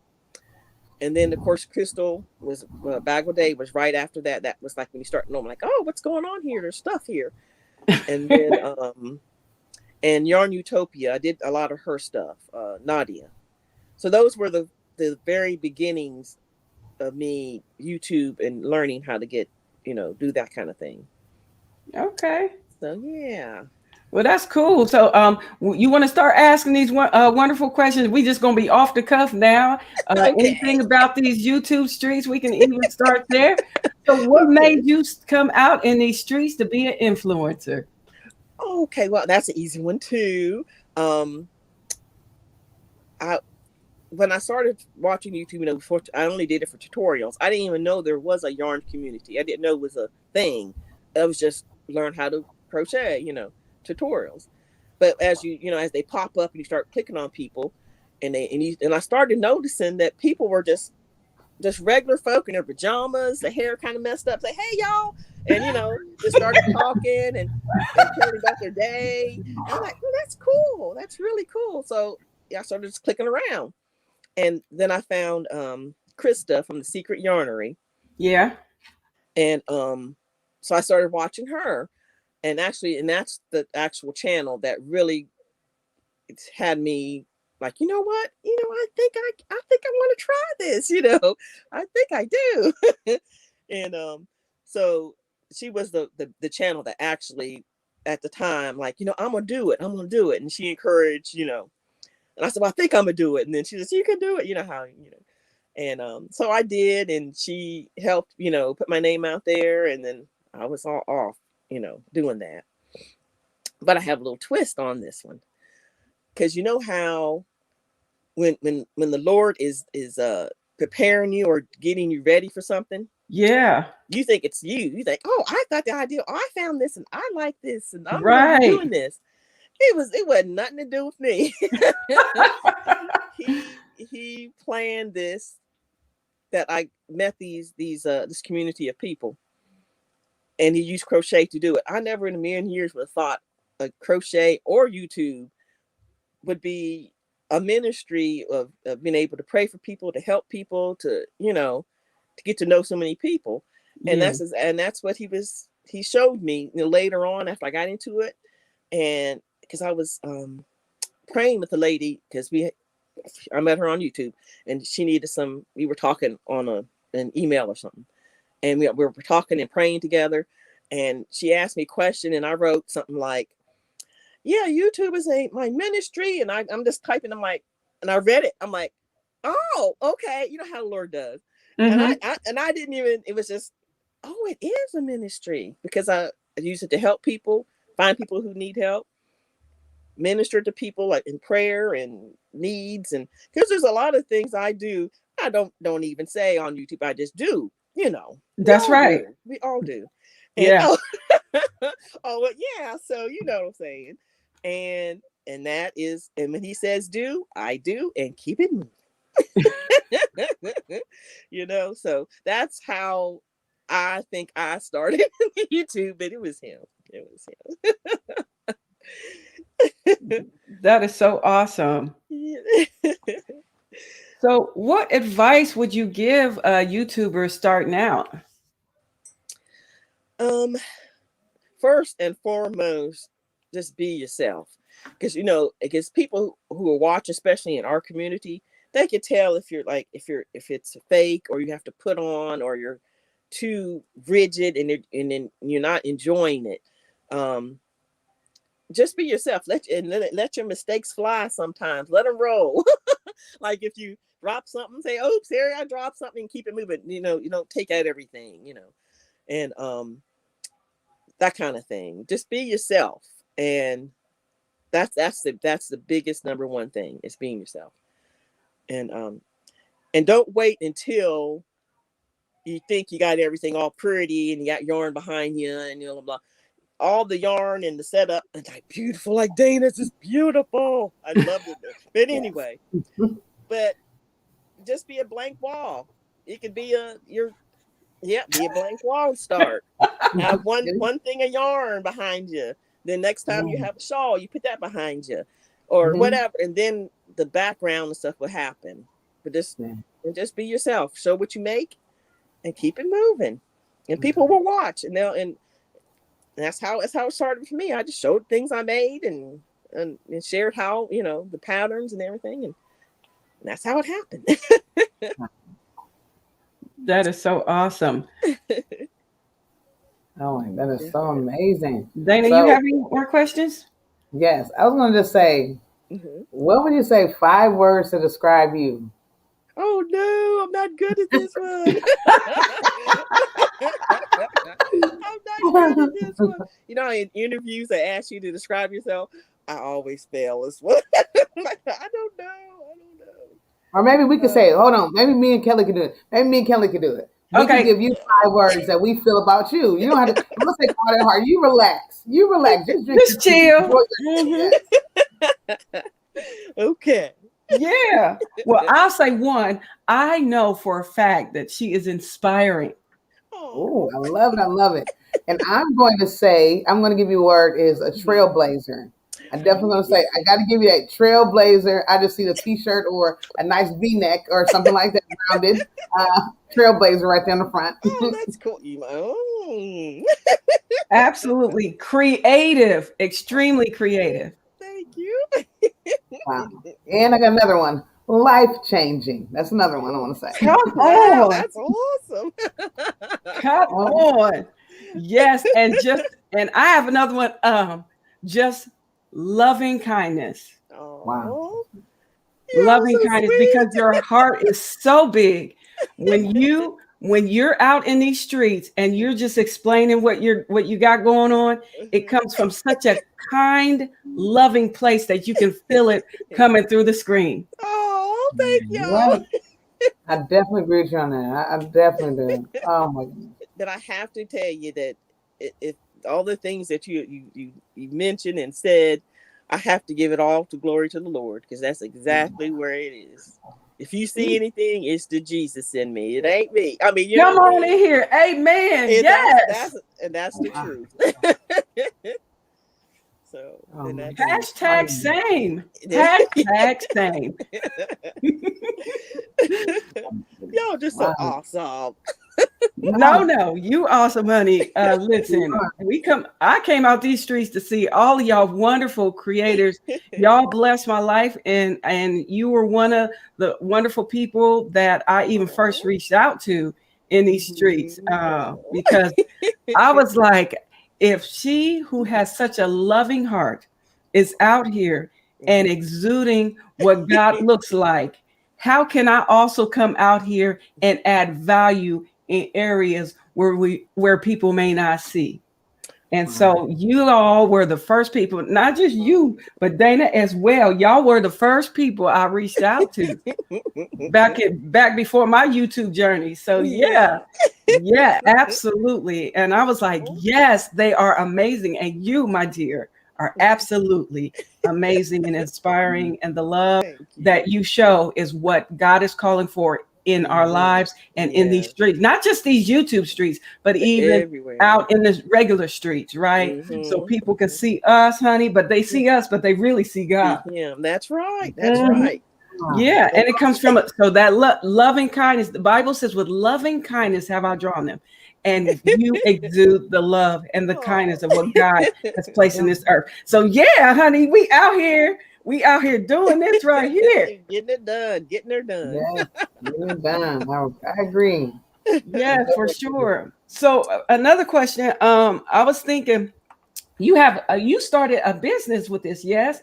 And then of course Crystal was Bagel Day was right after that. That was like when you start knowing like, oh, what's going on here? There's stuff here. And then and Yarn Utopia, I did a lot of her stuff. Nadia. So those were the very beginnings of me YouTube and learning how to get, do that kind of thing. Okay. So yeah. Well, that's cool. So, you want to start asking these wonderful questions? We just gonna be off the cuff now. Okay. Anything about these YouTube streets? We can even start there. So, what Okay. made you come out in these streets to be an influencer? Okay. Well, that's an easy one too. Um, I when I started watching YouTube, before I only did it for tutorials. I didn't even know there was a yarn community. I didn't know it was a thing. I was just learn how to crochet, tutorials. But as as they pop up and you start clicking on people, and I started noticing that people were just regular folk in their pajamas, the hair kind of messed up, say, hey y'all, and just started talking and telling about their day. And I'm like, well, that's cool. That's really cool. So yeah, I started just clicking around. And then I found Krista from the Secret Yarnery. Yeah. And so I started watching her. And that's the actual channel that really had me like, you know what? I think I want to try this, I think I do. And so she was the channel that actually at the time, like, I'm gonna do it. I'm gonna do it. And she encouraged, and I said, well, I think I'm gonna do it. And then she says, you can do it, And so I did, and she helped, put my name out there, and then I was all off, doing that. But I have a little twist on this one. Because you know how when the Lord is preparing you or getting you ready for something, Yeah. you think it's you. You think, oh, I got the idea. Oh, I found this and I like this and I'm gonna be Right. doing this. It wasn't nothing to do with me. he planned this, that I met this community of people, and he used crochet to do it. I never in a million years would have thought a crochet or YouTube would be a ministry of being able to pray for people, to help people, to to get to know so many people. And Yeah. that's what he showed me, later on after I got into it. And because I was praying with a lady, because I met her on YouTube, and she needed we were talking on an email or something, and we were talking and praying together, and she asked me a question, and I wrote something like, yeah, YouTube is my ministry. And I'm just typing. I'm like, and I read it. I'm like, oh, okay. You know how the Lord does. And Mm-hmm. I didn't even, it was just, oh, it is a ministry, because I use it to help people, find people who need help, minister to people like in prayer and needs. And because there's a lot of things I do, I don't even say on YouTube. I just do, we That's all right. do. We all do. And Yeah. oh, well, yeah. So you know what I'm saying. And that is, and when he says do, I do, and keep it moving. So that's how I think I started YouTube, but it was him. It was him. That is so awesome. So, what advice would you give a YouTuber starting out? um, First and foremost, just be yourself. because because people who are watching, especially in our community, they can tell if you're like if it's fake, or you have to put on, or you're too rigid and then you're not enjoying it. Just be yourself. Let your mistakes fly sometimes. Let them roll. Like if you drop something, say, "Oops, here I dropped something," and keep it moving. You don't take out everything. And that kind of thing. Just be yourself, and that's the biggest number one thing is being yourself. And don't wait until you think you got everything all pretty and you got yarn behind you and blah, blah. All the yarn and the setup and like beautiful, like Dana's is beautiful. I love it. But anyway, but just be a blank wall. It could be be a blank wall and start. Have one thing of yarn behind you. Then next time you have a shawl, you put that behind you, or whatever, and then the background and stuff will happen. But just be yourself. Show what you make, and keep it moving. And people will watch, and that's how it started for me. I just showed things I made and shared how the patterns and everything, and that's how it happened. That is so awesome. Oh, that is so amazing. Dana, you have any more questions? Yes, I was going to just say, what would you say 5 words to describe you? Oh no, I'm not good at this one. I'm not good at this one. In interviews they ask you to describe yourself. I always fail as well. I don't know. Or maybe we could say, hold on, maybe me and Kelli could do it. We can give you 5 words that we feel about you. You don't have to, I'm going to say all that hard. You relax. Just chill. Okay. Yeah. Well, I'll say one. I know for a fact that she is inspiring. Oh, I love it. And I'm going to give you a word is a trailblazer. I'm definitely going to say, I got to give you that trailblazer. I just see the t-shirt or a nice V-neck or something like that rounded. Trailblazer right there in the front. Oh, that's cool. Absolutely. Creative. Extremely creative. Thank you. Wow. And I got another one. Life-changing. That's another one I want to say. Come on. That's awesome. Come on. Yes. And I have another one. Just loving kindness. Oh, wow. Loving so kindness, sweet. because your heart is so big. When you're out in these streets and you're just explaining what you got going on, it comes from such a kind, loving place that you can feel it coming through the screen. Oh, thank you. Right. I definitely agree with you on that. I definitely do. Oh my goodness. But I have to tell you that if all the things that you mentioned and said, I have to give it all to glory to the Lord, because that's exactly where it is. If you see anything, it's the Jesus in me. It ain't me. I mean, come on in here. Amen. And yes. That's the truth. So hashtag same. Hashtag same. Y'all just so awesome. No, you awesome, honey. Listen, I came out these streets to see all of y'all wonderful creators. Y'all blessed my life, and you were one of the wonderful people that I even first reached out to in these streets, because I was like, if she who has such a loving heart is out here and exuding what God looks like, how can I also come out here and add value in areas where people may not see? And so you all were the first people, not just you, but Dana as well. Y'all were the first people I reached out to back before my YouTube journey. So yeah, absolutely. And I was like, yes, they are amazing. And you, my dear, are absolutely amazing and inspiring. And the love that you show is what God is calling for in our lives and in these streets, not just these YouTube streets, but even everywhere, out in the regular streets, right? So people can see us, honey, but they see us, but they really see God. Yeah, that's right. That's right. Yeah, and it comes from so that loving kindness. The Bible says, "With loving kindness have I drawn them." and you exude the love and the kindness of what God has placed in this earth. So yeah, honey, we out here. We out here doing this right here. Getting it done. Getting her done. Yes, getting it done. I agree. Yes, for sure. So another question. I was thinking, you started a business with this, yes?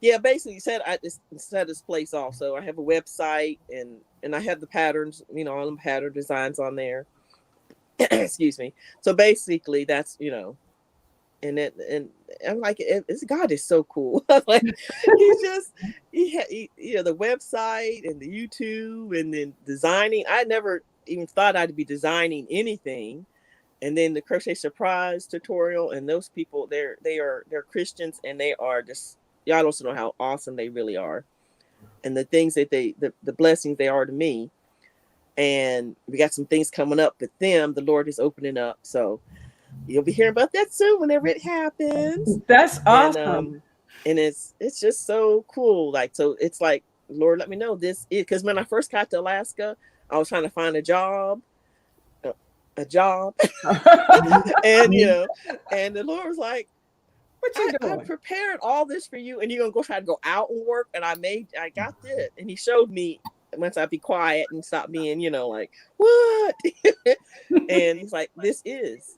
Yeah, basically set this place also. I have a website and I have the patterns, all them pattern designs on there. Excuse me. So basically that's, and I'm like, God is so cool. Like he the website and the YouTube and then designing. I never even thought I'd be designing anything. And then the crochet surprise tutorial, and those people, they're Christians, and they are just, y'all don't know how awesome they really are, and the things that the blessings they are to me. And we got some things coming up with them. The Lord is opening up, so you'll be hearing about that soon whenever it happens. That's awesome. And it's just so cool. Like, so it's like, Lord, let me know this is, because when I first got to Alaska, I was trying to find a job. And and the Lord was like, what you doing? I prepared all this for you, and you're gonna go try to go out and work, and I got this. And he showed me once I be quiet and stop being, like, what? And he's like, this is,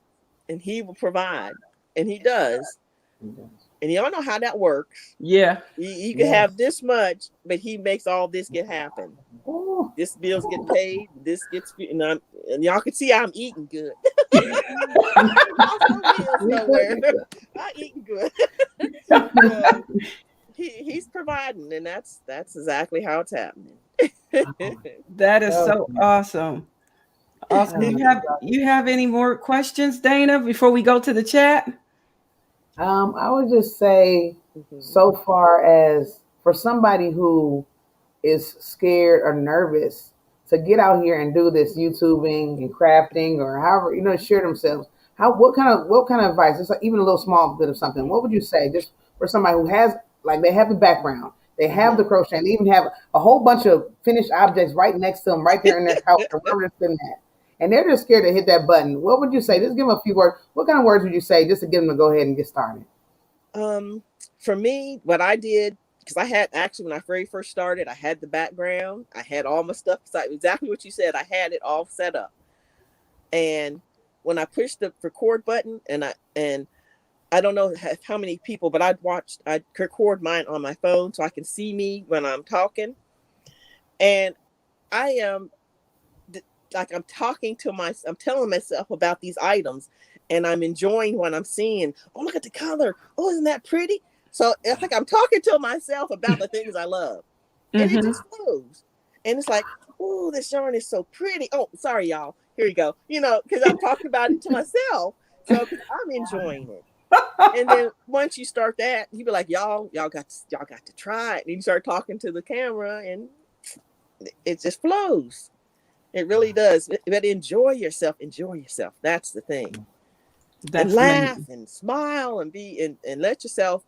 and he will provide, and he does. And y'all know how that works. Yeah. You can have this much, but he makes all this get happen. Ooh. This bills get paid. This gets, and y'all can see I'm eating good. I'm eating good. He's providing, and that's exactly how it's happening. That is so awesome. Awesome. You have any more questions, Dana, before we go to the chat? I would just say, so far as for somebody who is scared or nervous to get out here and do this YouTubing and crafting or however, share themselves. What kind of advice? It's like even a little small bit of something. What would you say just for somebody who has, like, they have the background, they have the crochet, and they even have a whole bunch of finished objects right next to them, right there in their couch or wherever they're sitting at. And they're just scared to hit that button. What would you say? Just give them a few words. What kind of words would you say just to get them to go ahead and get started? For me, what I did, because I had actually, when I very first started, I had the background. I had all my stuff. Exactly what you said. I had it all set up. And when I pushed the record button, and I don't know how many people, but I record mine on my phone so I can see me when I'm talking. And I am like, I'm telling myself about these items, and I'm enjoying what I'm seeing. Oh, look at the color. Oh, isn't that pretty? So it's like I'm talking to myself about the things I love. And it just flows. And it's like, oh, this yarn is so pretty. Oh, sorry, y'all. Here you go. Because I'm talking about it to myself. So I'm enjoying it. And then once you start that, you be like, y'all got to try it. And you start talking to the camera, and it just flows. It really does. But enjoy yourself. That's the thing. And laugh and smile and and let yourself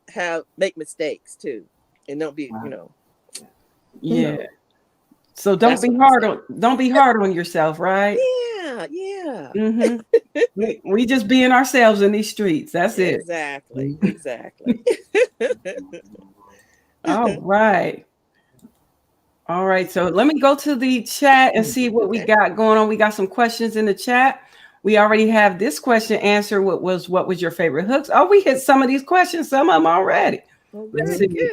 make mistakes too, and don't be, Yeah. So don't be hard on yourself, right? Yeah. Mm-hmm. we just being ourselves in these streets. That's it. Exactly. All right. So let me go to the chat and see what we got going on. We got some questions in the chat. We already have this question answered. What was your favorite hooks? Oh, we hit some of these questions, some of them already. Oh, let's see.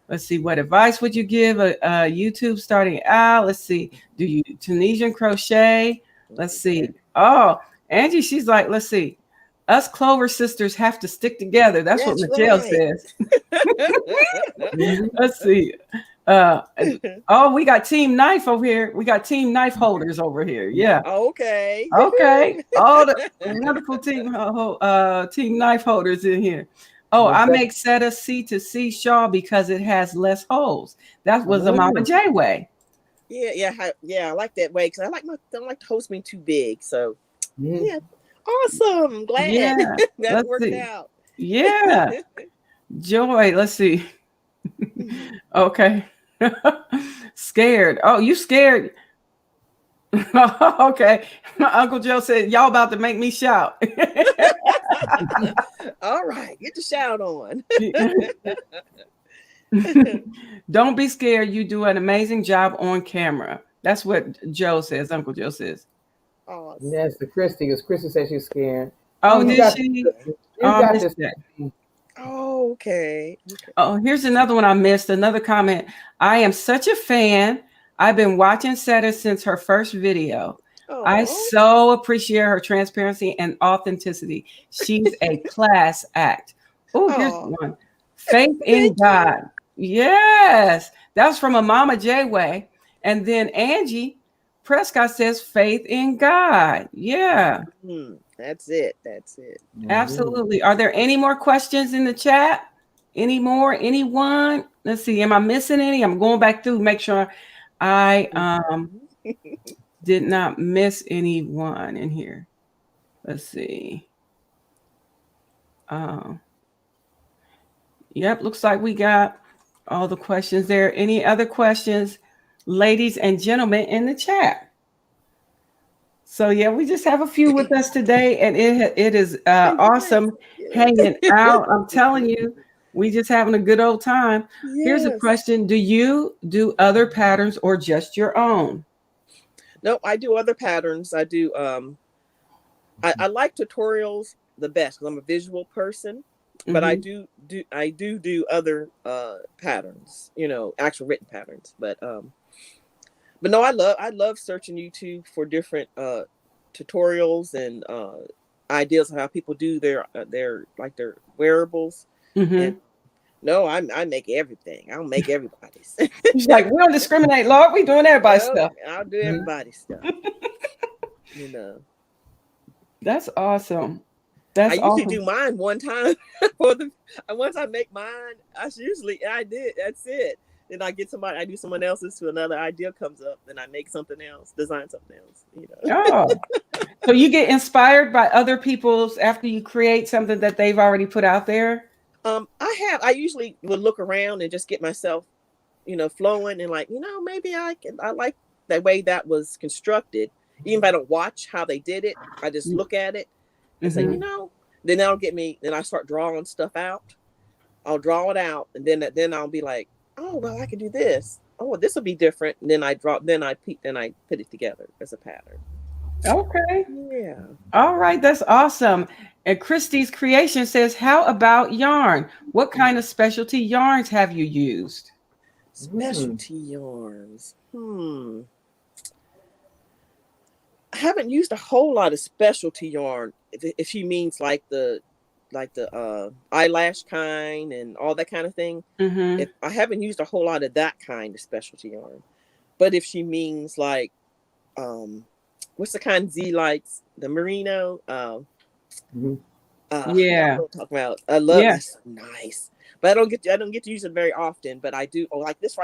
Let's see. What advice would you give a YouTube starting out? Let's see. Do you Tunisian crochet? Let's see. Oh, Angie, she's like, let's see. Us Clover sisters have to stick together. That's what Michelle says. Let's see. We got Team Knife over here. We got Team Knife holders over here. Yeah. Okay. All the wonderful team Knife holders in here. Oh, I make SETTA'S C2C shawl because it has less holes. That was a Mama J way. Yeah. I like that way because I don't like the holes being too big. So yeah, awesome. Glad that worked out. Yeah. Joy. Let's see. Okay. Scared. Oh, you scared. Okay. Uncle Joe said, y'all about to make me shout. All right, get the shout on. Don't be scared. You do an amazing job on camera. That's what Joe says. Uncle Joe says. Awesome. Yes, the Christy, because Christy said she's scared. Oh, did she? You got this. Oh, okay. Oh, here's another one I missed. Another comment. I am such a fan. I've been watching SETTA'S since her first video. Oh. I so appreciate her transparency and authenticity. She's a class act. Oh, here's one. Faith in God. Yes. That was from a Mama J Way. And then Angie Prescott says faith in God. Yeah. That's it. Absolutely. Are there any more questions in the chat? Any more? Anyone? Let's see. Am I missing any? I'm going back through, make sure I did not miss anyone in here. Let's see. Yep, looks like we got all the questions there. Any other questions, ladies and gentlemen, in the chat? So yeah, we just have a few with us today, and it is awesome hanging out. I'm telling you, we just having a good old time. Yes. Here's a question: do you do other patterns or just your own? No, I do other patterns. I do. I like tutorials the best because I'm a visual person, but I do other patterns. You know, actual written patterns, but no, I love searching YouTube for different tutorials and ideas of how people do their wearables. And no, I make everything. I'll make everybody's. She's like, we don't discriminate, Lord. We doing everybody's stuff. I'll do everybody's stuff. You know. That's awesome. I usually do mine one time once I make mine, that's it. Then I get somebody, I do someone else's to another idea comes up, then I make something else, design something else, you know. Oh. So you get inspired by other people's after you create something that they've already put out there? I usually would look around and just get myself, you know, flowing and like, you know, maybe I like the way that was constructed. Even if I don't watch how they did it, I just look at it and say, you know, then that'll get me, then I start drawing stuff out. I'll draw it out and then I'll be like, oh, well, I can do this. Oh, this will be different. And then I put it together as a pattern. Okay. Yeah. All right. That's awesome. And Christy's Creation says, how about yarn? What kind of specialty yarns have you used? Specialty yarns. I haven't used a whole lot of specialty yarn. If she means like the eyelash kind and all that kind of thing. If I haven't used a whole lot of that kind of specialty yarn. But if she means like what's the kind Z likes? The merino? Yeah. I don't talk about. I love it. It's nice. But I don't get to use it very often, but I do. Oh, like this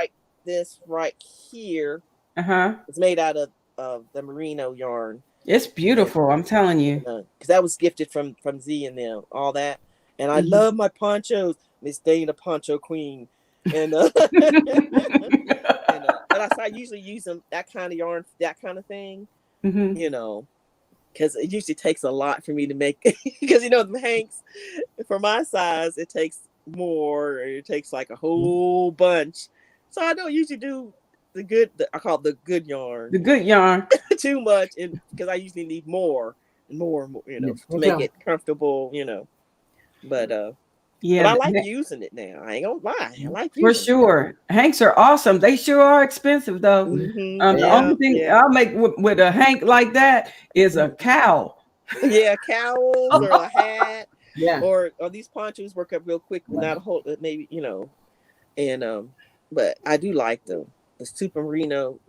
right here. It's made out of the merino yarn. It's beautiful, I'm telling you. Because that was gifted from Z and them, all that. And I love my ponchos. Miss Dana Poncho Queen. And but I usually use them, that kind of yarn, that kind of thing. You know, because it usually takes a lot for me to make. Because you know the Hanks, for my size, it takes more. It takes like a whole bunch. So I don't usually do I call it the good yarn. The good yarn. Too much, because I usually need more, you know, to make it comfortable, you know. But but I like using it now. I ain't gonna lie. I like using for sure. Hanks are awesome. They sure are expensive though. The only thing I'll make with a hank like that is a cowl. Yeah, cowls or a hat. Yeah. Or these ponchos work up real quick without a whole, maybe, you know. And but I do like them. The super merino.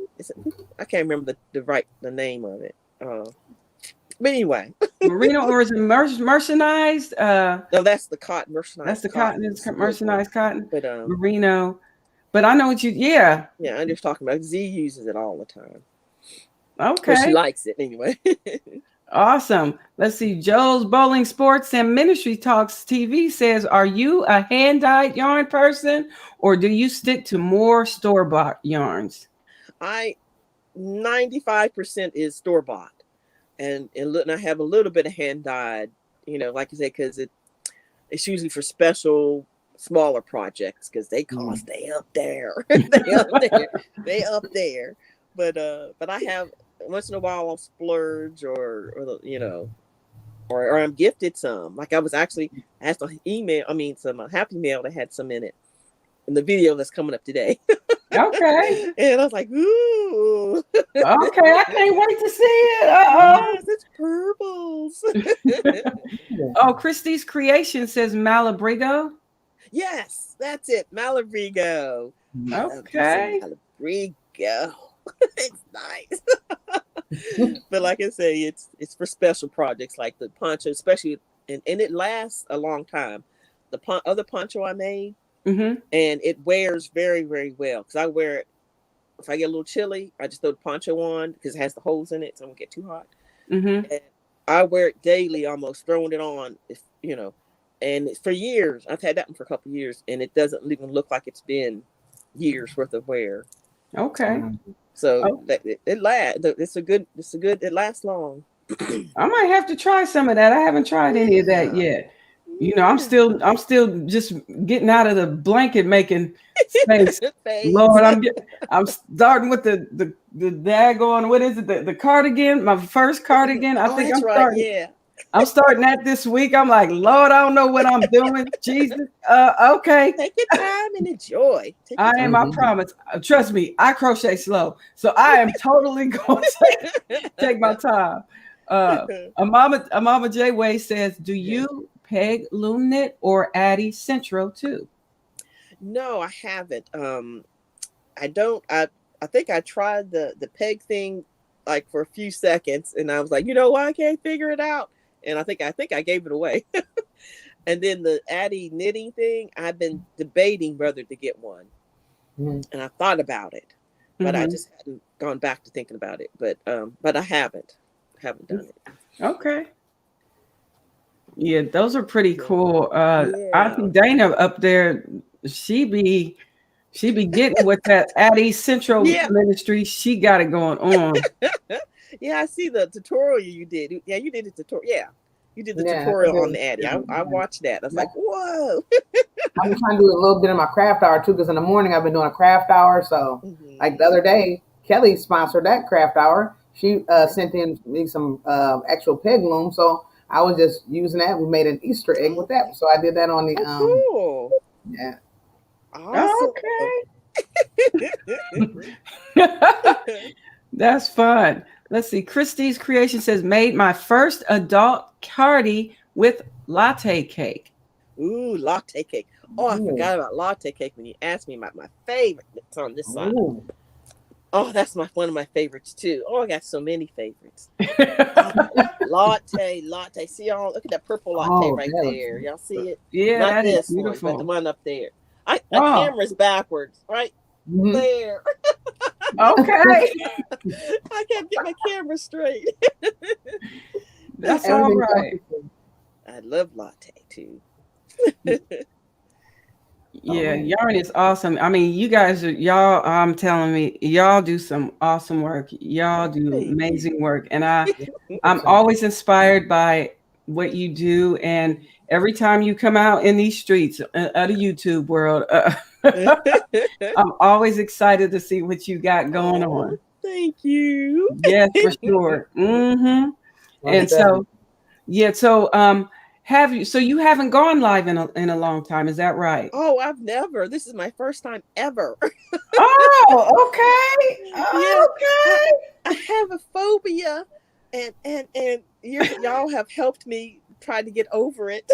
I can't remember the name of it. But anyway, merino, or is it mercerized? No, that's the cotton. Mercerized. That's the cotton. It's mercerized cotton. But merino. But I know what you. Yeah. Yeah, I'm just talking about. Z uses it all the time. Okay. But she likes it anyway. Awesome. Let's see. Joe's Bowling Sports and Ministry Talks TV says, are you a hand-dyed yarn person or do you stick to more store-bought yarns? 95% is store bought, and I have a little bit of hand dyed, like you say, because it's usually for special smaller projects because they cost they up there, they up there. But I have once in a while I'll splurge or or I'm gifted some. Like I was actually asked an email, some Happy Mail that had some in it in the video that's coming up today. Okay. And I was like, ooh. Okay, I can't wait to see it. Uh-oh. Yes, it's purples. Oh, Christie's Creation says Malabrigo. Yes, that's it. Malabrigo. Okay. Malabrigo. It's nice. But like I say, it's for special projects like the poncho, especially, and it lasts a long time. The other poncho I made, and it wears very, very well because I wear it. If I get a little chilly, I just throw the poncho on because it has the holes in it, so it won't get too hot. And I wear it daily, almost throwing it on, and for years. I've had that one for a couple of years, and it doesn't even look like it's been years worth of wear. Okay. So it lasts. It lasts long. I might have to try some of that. I haven't tried any of that yet. I'm still just getting out of the blanket making space. Lord, I'm starting with the daggone, what is it? The cardigan, my first cardigan. I think I'm starting. Yeah. I'm starting that this week. I'm like, Lord, I don't know what I'm doing. Jesus. Okay. Take your time and enjoy. I promise. Trust me, I crochet slow. So I am totally going to take my time. Mama J Way says, do you peg loom knit or Addie Centro too? No, I haven't. I don't. I think I tried the peg thing like for a few seconds, and I was like, why I can't figure it out. And I think I gave it away. And then the Addie knitting thing, I've been debating whether to get one, and I thought about it, but I just hadn't gone back to thinking about it. But I haven't done it. Okay. Yeah, those are pretty cool. Auntie Dana up there, she be getting with that Addie Central ministry. She got it going on. Yeah, I see the tutorial you did. Yeah, you did the tutorial. Yeah, you did the tutorial on the Addie. I watched that. I was like, whoa. I'm trying to do a little bit of my craft hour too, because in the morning I've been doing a craft hour. So like the other day, Kelly sponsored that craft hour. She sent in me some actual peg loom. So I was just using that. We made an Easter egg with that. So I did that on the cool. Yeah. Awesome. Okay. That's fun. Let's see. Christie's Creation says, made my first adult cardi with latte cake. Ooh, latte cake. Oh, I forgot about latte cake when you asked me about my favorite. It's on this side. Oh, that's one of my favorites too. Oh, I got so many favorites. Latte. See y'all. Look at that purple latte right there. Y'all see it? Yeah, not this one, beautiful. but the one up there. My camera's backwards, right there. Okay. I can't get my camera straight. That's all right. I love latte too. Yeah, yarn is awesome. I mean, you guys y'all, I'm telling me, y'all do some awesome work. Y'all do amazing work. And I'm always inspired by what you do. And every time you come out in these streets of the YouTube world, I'm always excited to see what you got going on. Thank you. Yes, for sure. And so, you haven't gone live in a long time, is that right? Oh, I've never. This is my first time ever. Oh, okay. Okay. I have a phobia, and y'all have helped me try to get over it.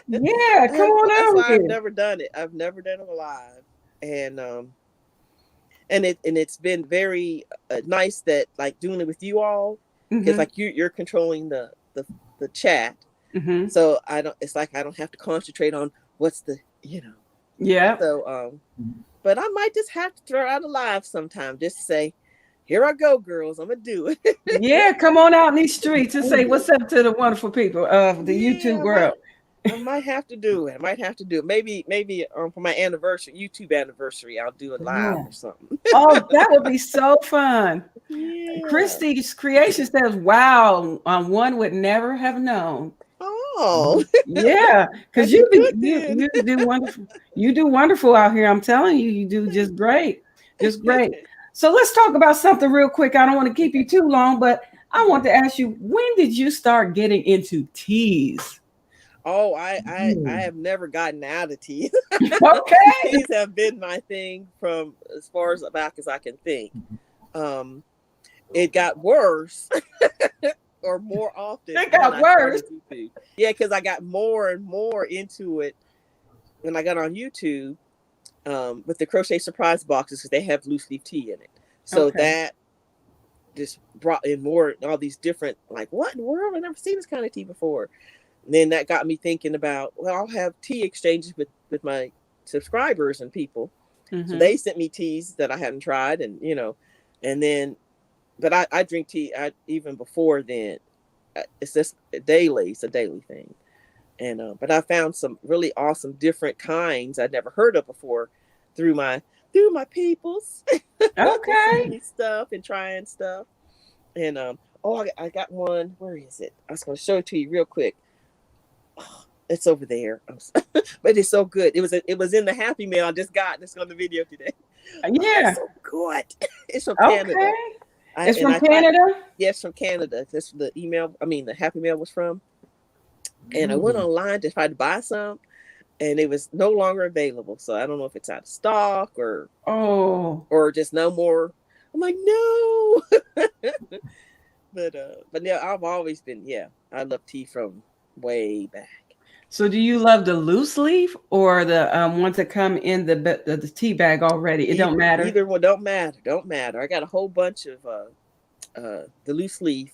Yeah, come on That's over why here. I've never done it. I've never done it live, and it's been very nice that like doing it with you all, because like you're controlling the chat. So it's like I don't have to concentrate on what's the Yeah. So but I might just have to throw out a live sometime, just to say, here I go, girls, I'm gonna do it. Yeah, come on out in these streets and say what's up to the wonderful people of the YouTube world. I might have to do it. I might have to do it. Maybe for my anniversary, YouTube anniversary, I'll do it live Yeah. or something. Oh, that would be so fun. Yeah. Christy's creation says, wow, one would never have known. Oh, Yeah, because that'd be good you then. do wonderful. You do wonderful out here. I'm telling you, you do just great. Just great. So let's talk about something real quick. I don't want to keep you too long, but I want to ask you, when did you start getting into teas? Oh, I Mm. have never gotten out of teas. Okay. Teas have been my thing from as far as back as I can think. It got worse or more often It when got I worse. started YouTube. Yeah, because I got more and more into it when I got on YouTube with the crochet surprise boxes because they have loose leaf tea in it. So Okay. that just brought in more all these different, like, what in the world? I've never seen this kind of tea before. And then that got me thinking about, well, I'll have tea exchanges with my subscribers and people. So they sent me teas that I hadn't tried, and and then, but I drink tea even before then. It's just daily. It's a daily thing. And but I found some really awesome different kinds I'd never heard of before through my peoples. Okay. Sending me stuff and trying stuff. And I got one. Where is it? I was going to show it to you real quick. Oh, it's over there. But it's so good. It was in the Happy Mail I just got. It's on the video today. Oh, Yeah. it's so good. It's from Okay. Canada. It's from Canada? Yes, from Canada. That's the email. I mean, the Happy Mail was from. And I went online to try to buy some, and it was no longer available. So I don't know if it's out of stock or just no more. I'm like, no. But yeah, I've always been, I love tea from way back. So do you love the loose leaf or the ones that come in the tea bag already? It don't matter. Either one don't matter. I got a whole bunch of the loose leaf,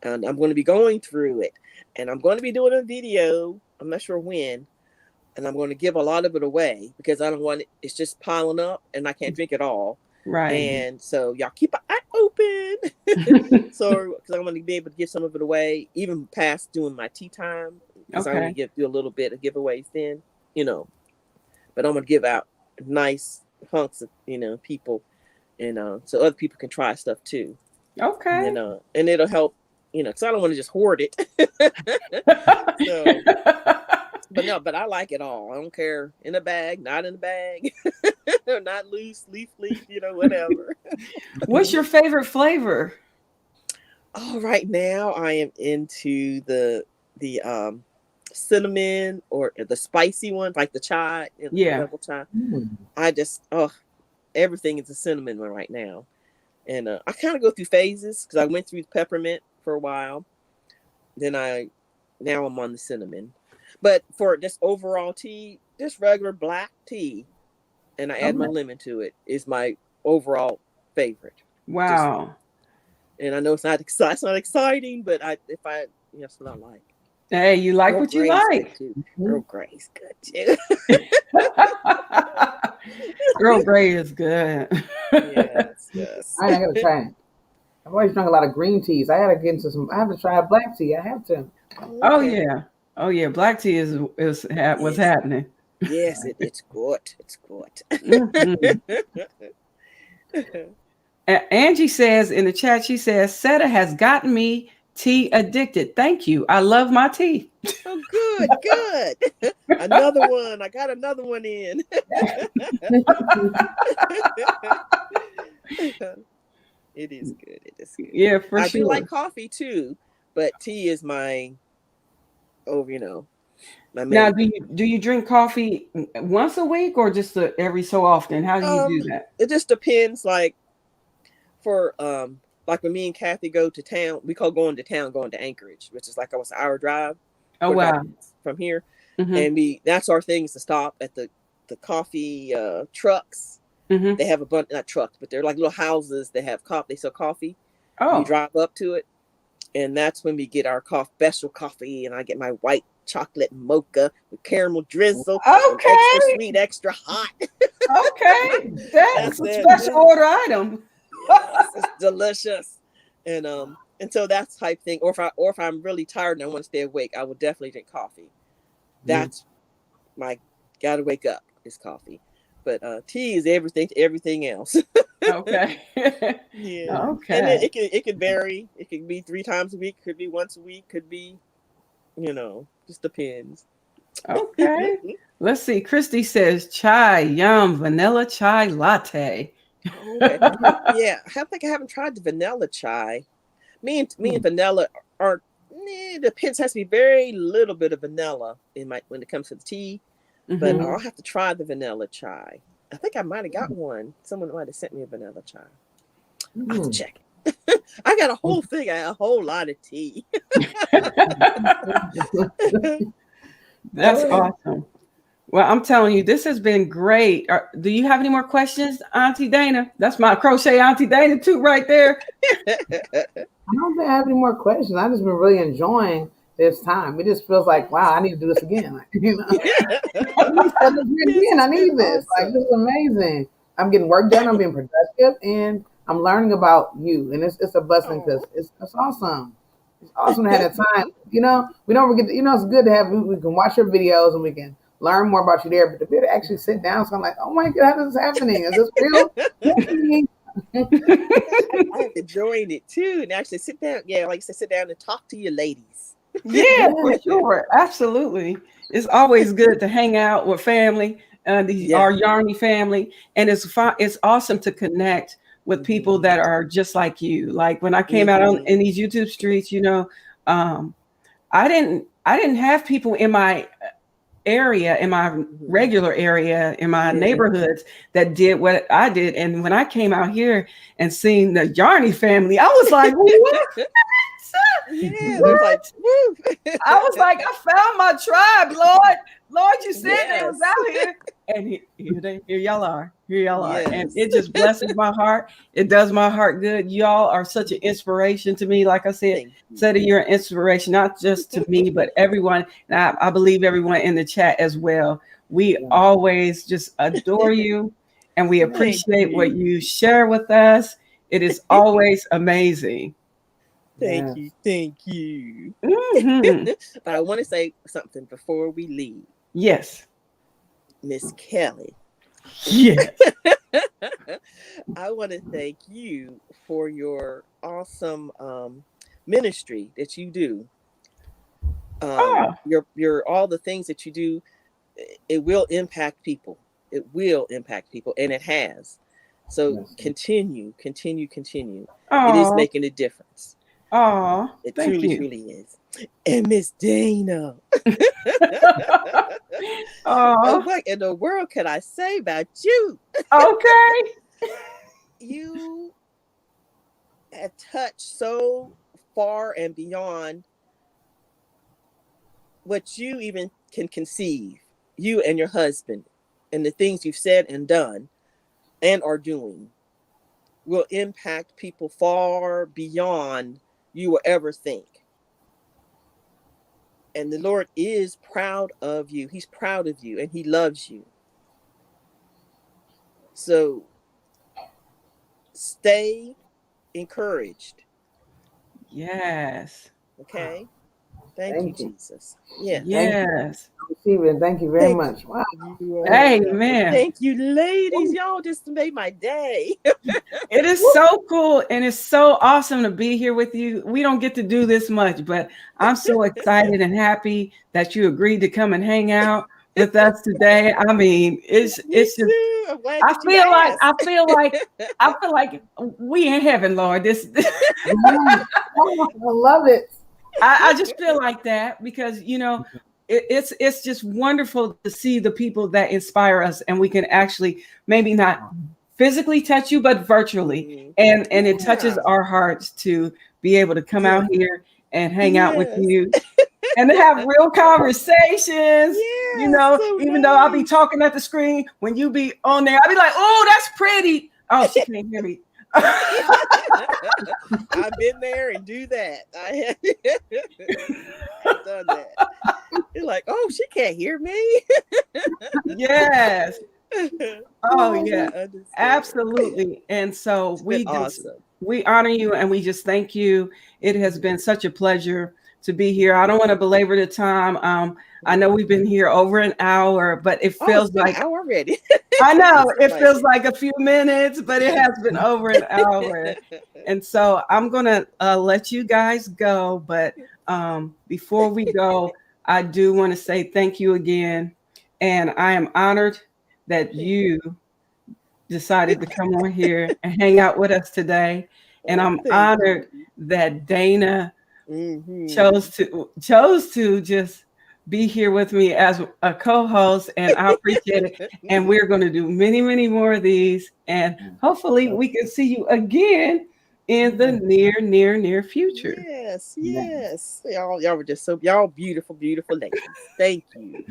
and I'm going to be going through it, and I'm going to be doing a video. I'm not sure when, and I'm going to give a lot of it away because I don't want it's just piling up, and I can't drink it all. Right. And so y'all keep an eye open. So because I'm going to be able to give some of it away, even past doing my tea time. Because I'm going to do a little bit of giveaways then, But I'm going to give out nice hunks of, people, and so other people can try stuff too. Okay. And it'll help, because I don't want to just hoard it. So, but I like it all. I don't care, in a bag, not in a bag, not loose, leaf, whatever. What's your favorite flavor? Oh, right now I am into the cinnamon or the spicy one, like the chai, double chai. I just everything is a cinnamon one right now, and I kind of go through phases because I went through peppermint for a while, then now I'm on the cinnamon. But for just overall tea, just regular black tea, and I add my lemon to it, is my overall favorite. Wow. And I know it's not exciting, but that's what I like. Hey, you like Earl what you Grey's like. good too. Earl Grey's good too. Earl Grey is good. Yes. I gotta try it. I've always drunk a lot of green teas. I gotta get into some. I have to try black tea. I have to. Okay. Oh yeah. Black tea is what's happening. Yes, it's good. It's good. Angie says in the chat, she says, Setta has gotten me tea addicted. Thank you. I love my tea. Oh, good. Another one. I got another one in. It is good. Yeah, for sure. I do like coffee too, but tea is my my now, do you drink coffee once a week or just every so often? How do you do that? It just depends. Like for like when me and Kathy go to town, we call going to Anchorage, which is like almost an hour drive. Oh wow! From here, and that's our thing is to stop at the coffee trucks. They have a bunch, not trucks, but they're like little houses. They have coffee. They sell coffee. Oh, we drive up to it, and that's when we get our special coffee. And I get my white chocolate mocha with caramel drizzle. Okay, extra sweet, extra hot. Okay, that's a special order item. Yes, it's delicious, and so that's type thing. Or if I'm really tired and I want to stay awake, I will definitely drink coffee. That's my gotta wake up is coffee. But tea is everything to everything else. Okay. Yeah. And Okay. it could vary. It could be 3 times a week, could be once a week, could be, just depends. Okay. Let's see. Christy says chai, yum, vanilla chai latte. Okay. Yeah. I think I haven't tried the vanilla chai. Me and vanilla are depends. Has to be very little bit of vanilla in my when it comes to the tea. But Mhm. I'll have to try the vanilla chai. I think I might have got one. Someone might have sent me a vanilla chai. I'll have to check it. I got a whole thing, a whole lot of tea. That's awesome. Well, I'm telling you, this has been great. Do you have any more questions, Auntie Dana? That's my crochet Auntie Dana too, right there. I don't think I have any more questions. I've just been really enjoying this time. It just feels like, wow, I need to do this again. Like, I need this. Awesome. Like, this is amazing. I'm getting work done. I'm being productive, and I'm learning about you. And it's a blessing because it's awesome. It's awesome to have that time. We don't forget. It's good to have. We can watch your videos and we can learn more about you there. But to be able to actually sit down, so I'm like, oh my God, how is this happening? Is this real? I'm enjoying it too, and actually sit down. Yeah, like you said, sit down and talk to your ladies. Yeah, for sure. Absolutely. It's always good to hang out with family, our Yarny family. And it's fun. It's awesome to connect with people that are just like you. Like when I came out in these YouTube streets, I didn't have people in my area, in my regular area, in my neighborhoods that did what I did. And when I came out here and seen the Yarny family, I was like, what? Yeah, what? I was like, I found my tribe, Lord. Lord, you said they was out here. And here y'all are. Here y'all are. And it just blesses my heart. It does my heart good. Y'all are such an inspiration to me. Like I said, you're an inspiration, not just to me, but everyone. And I believe everyone in the chat as well. We always just adore you. And we appreciate what you share with us. It is always amazing. Thank you. Mm-hmm. But I want to say something before we leave. Yes. Miss Kelli. Yes. I want to thank you for your awesome ministry that you do. Your all the things that you do, it will impact people. It will impact people, and it has. So continue. It is making a difference. Oh, it thank you. truly is. And Miss Dana. What in the world can I say about you? Okay. You have touched so far and beyond what you even can conceive. You and your husband, and the things you've said and done and are doing will impact people far beyond you will ever think. And the Lord is proud of you. He's proud of you and he loves you. So stay encouraged. Yes. Okay. Thank you, Jesus. Yeah. Yes. Thank you very much. Wow. Amen. Thank you, ladies. Y'all just made my day. It is so cool and it's so awesome to be here with you. We don't get to do this much, but I'm so excited and happy that you agreed to come and hang out with us today. I mean, it's just I feel like we in heaven, Lord. I love it. I just feel like that because it's just wonderful to see the people that inspire us, and we can actually maybe not physically touch you, but virtually, and it touches our hearts to be able to come out here and hang out with you and to have real conversations. Even though I'll be talking at the screen, when you be on there, I'll be like, "Oh, that's pretty." Oh, she can't hear me. I've been there and do that. I have done that. You're like, oh, she can't hear me. Yes. Oh yeah, absolutely. And so we honor you and we just thank you. It has been such a pleasure to be here. I don't want to belabor the time. I know we've been here over an hour, but it Oh, feels it's been like an hour already. I know it Like feels like a few minutes, but it has been over an hour. And so I'm gonna let you guys go. But before we go, I do want to say thank you again, and I am honored that you decided to come on here and hang out with us today. And Oh, I'm thank honored you. that Dana Mm-hmm. chose to just be here with me as a co-host, and I appreciate it. And we're going to do many, many more of these, and hopefully we can see you again in the near future. Yes, yes. Y'all were just y'all beautiful, beautiful ladies. Thank you.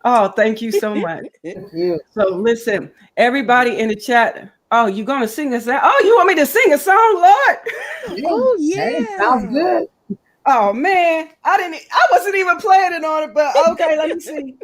Oh, thank you so much. Thank you. So listen, everybody in the chat. Oh, you gonna sing us? Oh, you want me to sing a song, Lord? Yeah. Oh Hey, sounds yeah. good. Oh man, I wasn't even planning on it, but okay, let me see.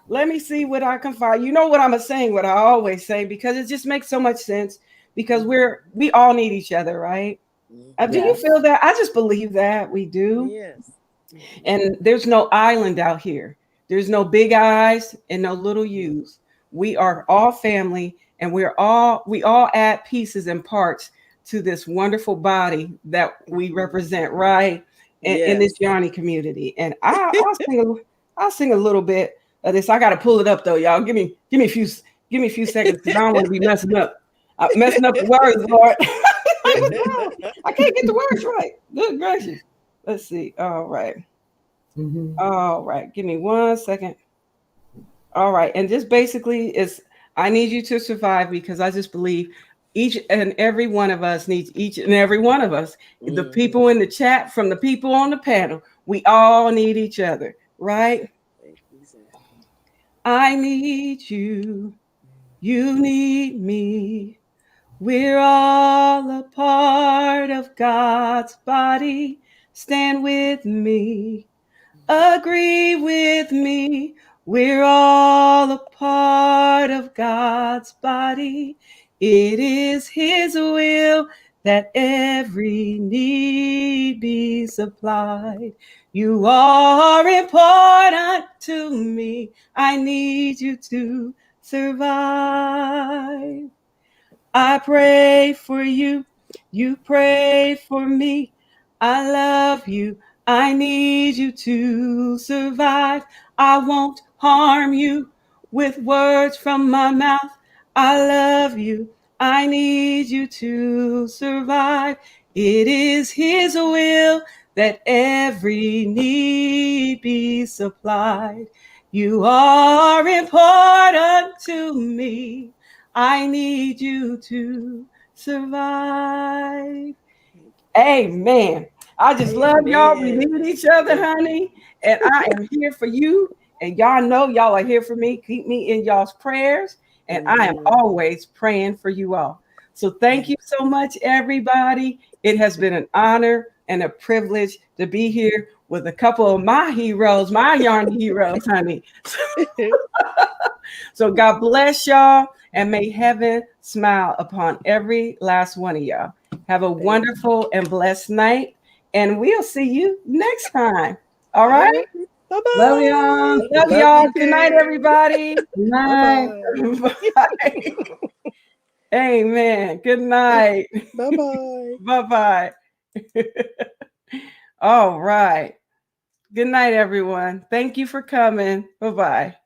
Let me see what I can find. You know what I'm saying, what I always say, because it just makes so much sense. Because we all need each other, right? Do you Yes. feel that? I just believe that we do. Yes. Mhm. And there's no island out here. There's no big eyes and no little U's. We are all family, and we all add pieces and parts to this wonderful body that we represent, right? In this Yes. Yarny community. And I'll sing a little bit of this. I got to pull it up though, y'all. Give me a few seconds because I don't want to be messing up the words, Lord. What's wrong? I can't get the words right. Good gracious. Let's see. All right. Mm-hmm. All right. Give me 1 second. All right. And just basically is I need you to survive because I just believe each and every one of us needs each and every one of us. The Mhm. people in the chat from the people on the panel, we all need each other, right? Exactly. I need you. You need me. We're all a part of God's body. Stand with me. Agree with me. We're all a part of God's body. It is His will that every need be supplied. You are important to me. I need you to survive. I pray for you. You pray for me. I love you. I need you to survive. I won't harm you with words from my mouth. I love you. I need you to survive. It is His will that every need be supplied. You are important to me. I need you to survive. Amen. I just love y'all. We Amen. need each other, honey. And I am here for you. And y'all know y'all are here for me. Keep me in y'all's prayers. And I am Mhm. always praying for you all. So thank you so much, everybody. It has been an honor and a privilege to be here with a couple of my heroes, my yarn heroes, honey. So God bless y'all and may heaven smile upon every last one of y'all. Have a wonderful and blessed night, and we'll see you next time. All All right. right. Bye Love bye. y'all. Love Love you y'all. Good night, too. everybody. Good Bye night. bye. Bye. Amen. Good night. Bye bye. Bye bye. All right. Good night, everyone. Thank you for coming. Bye bye.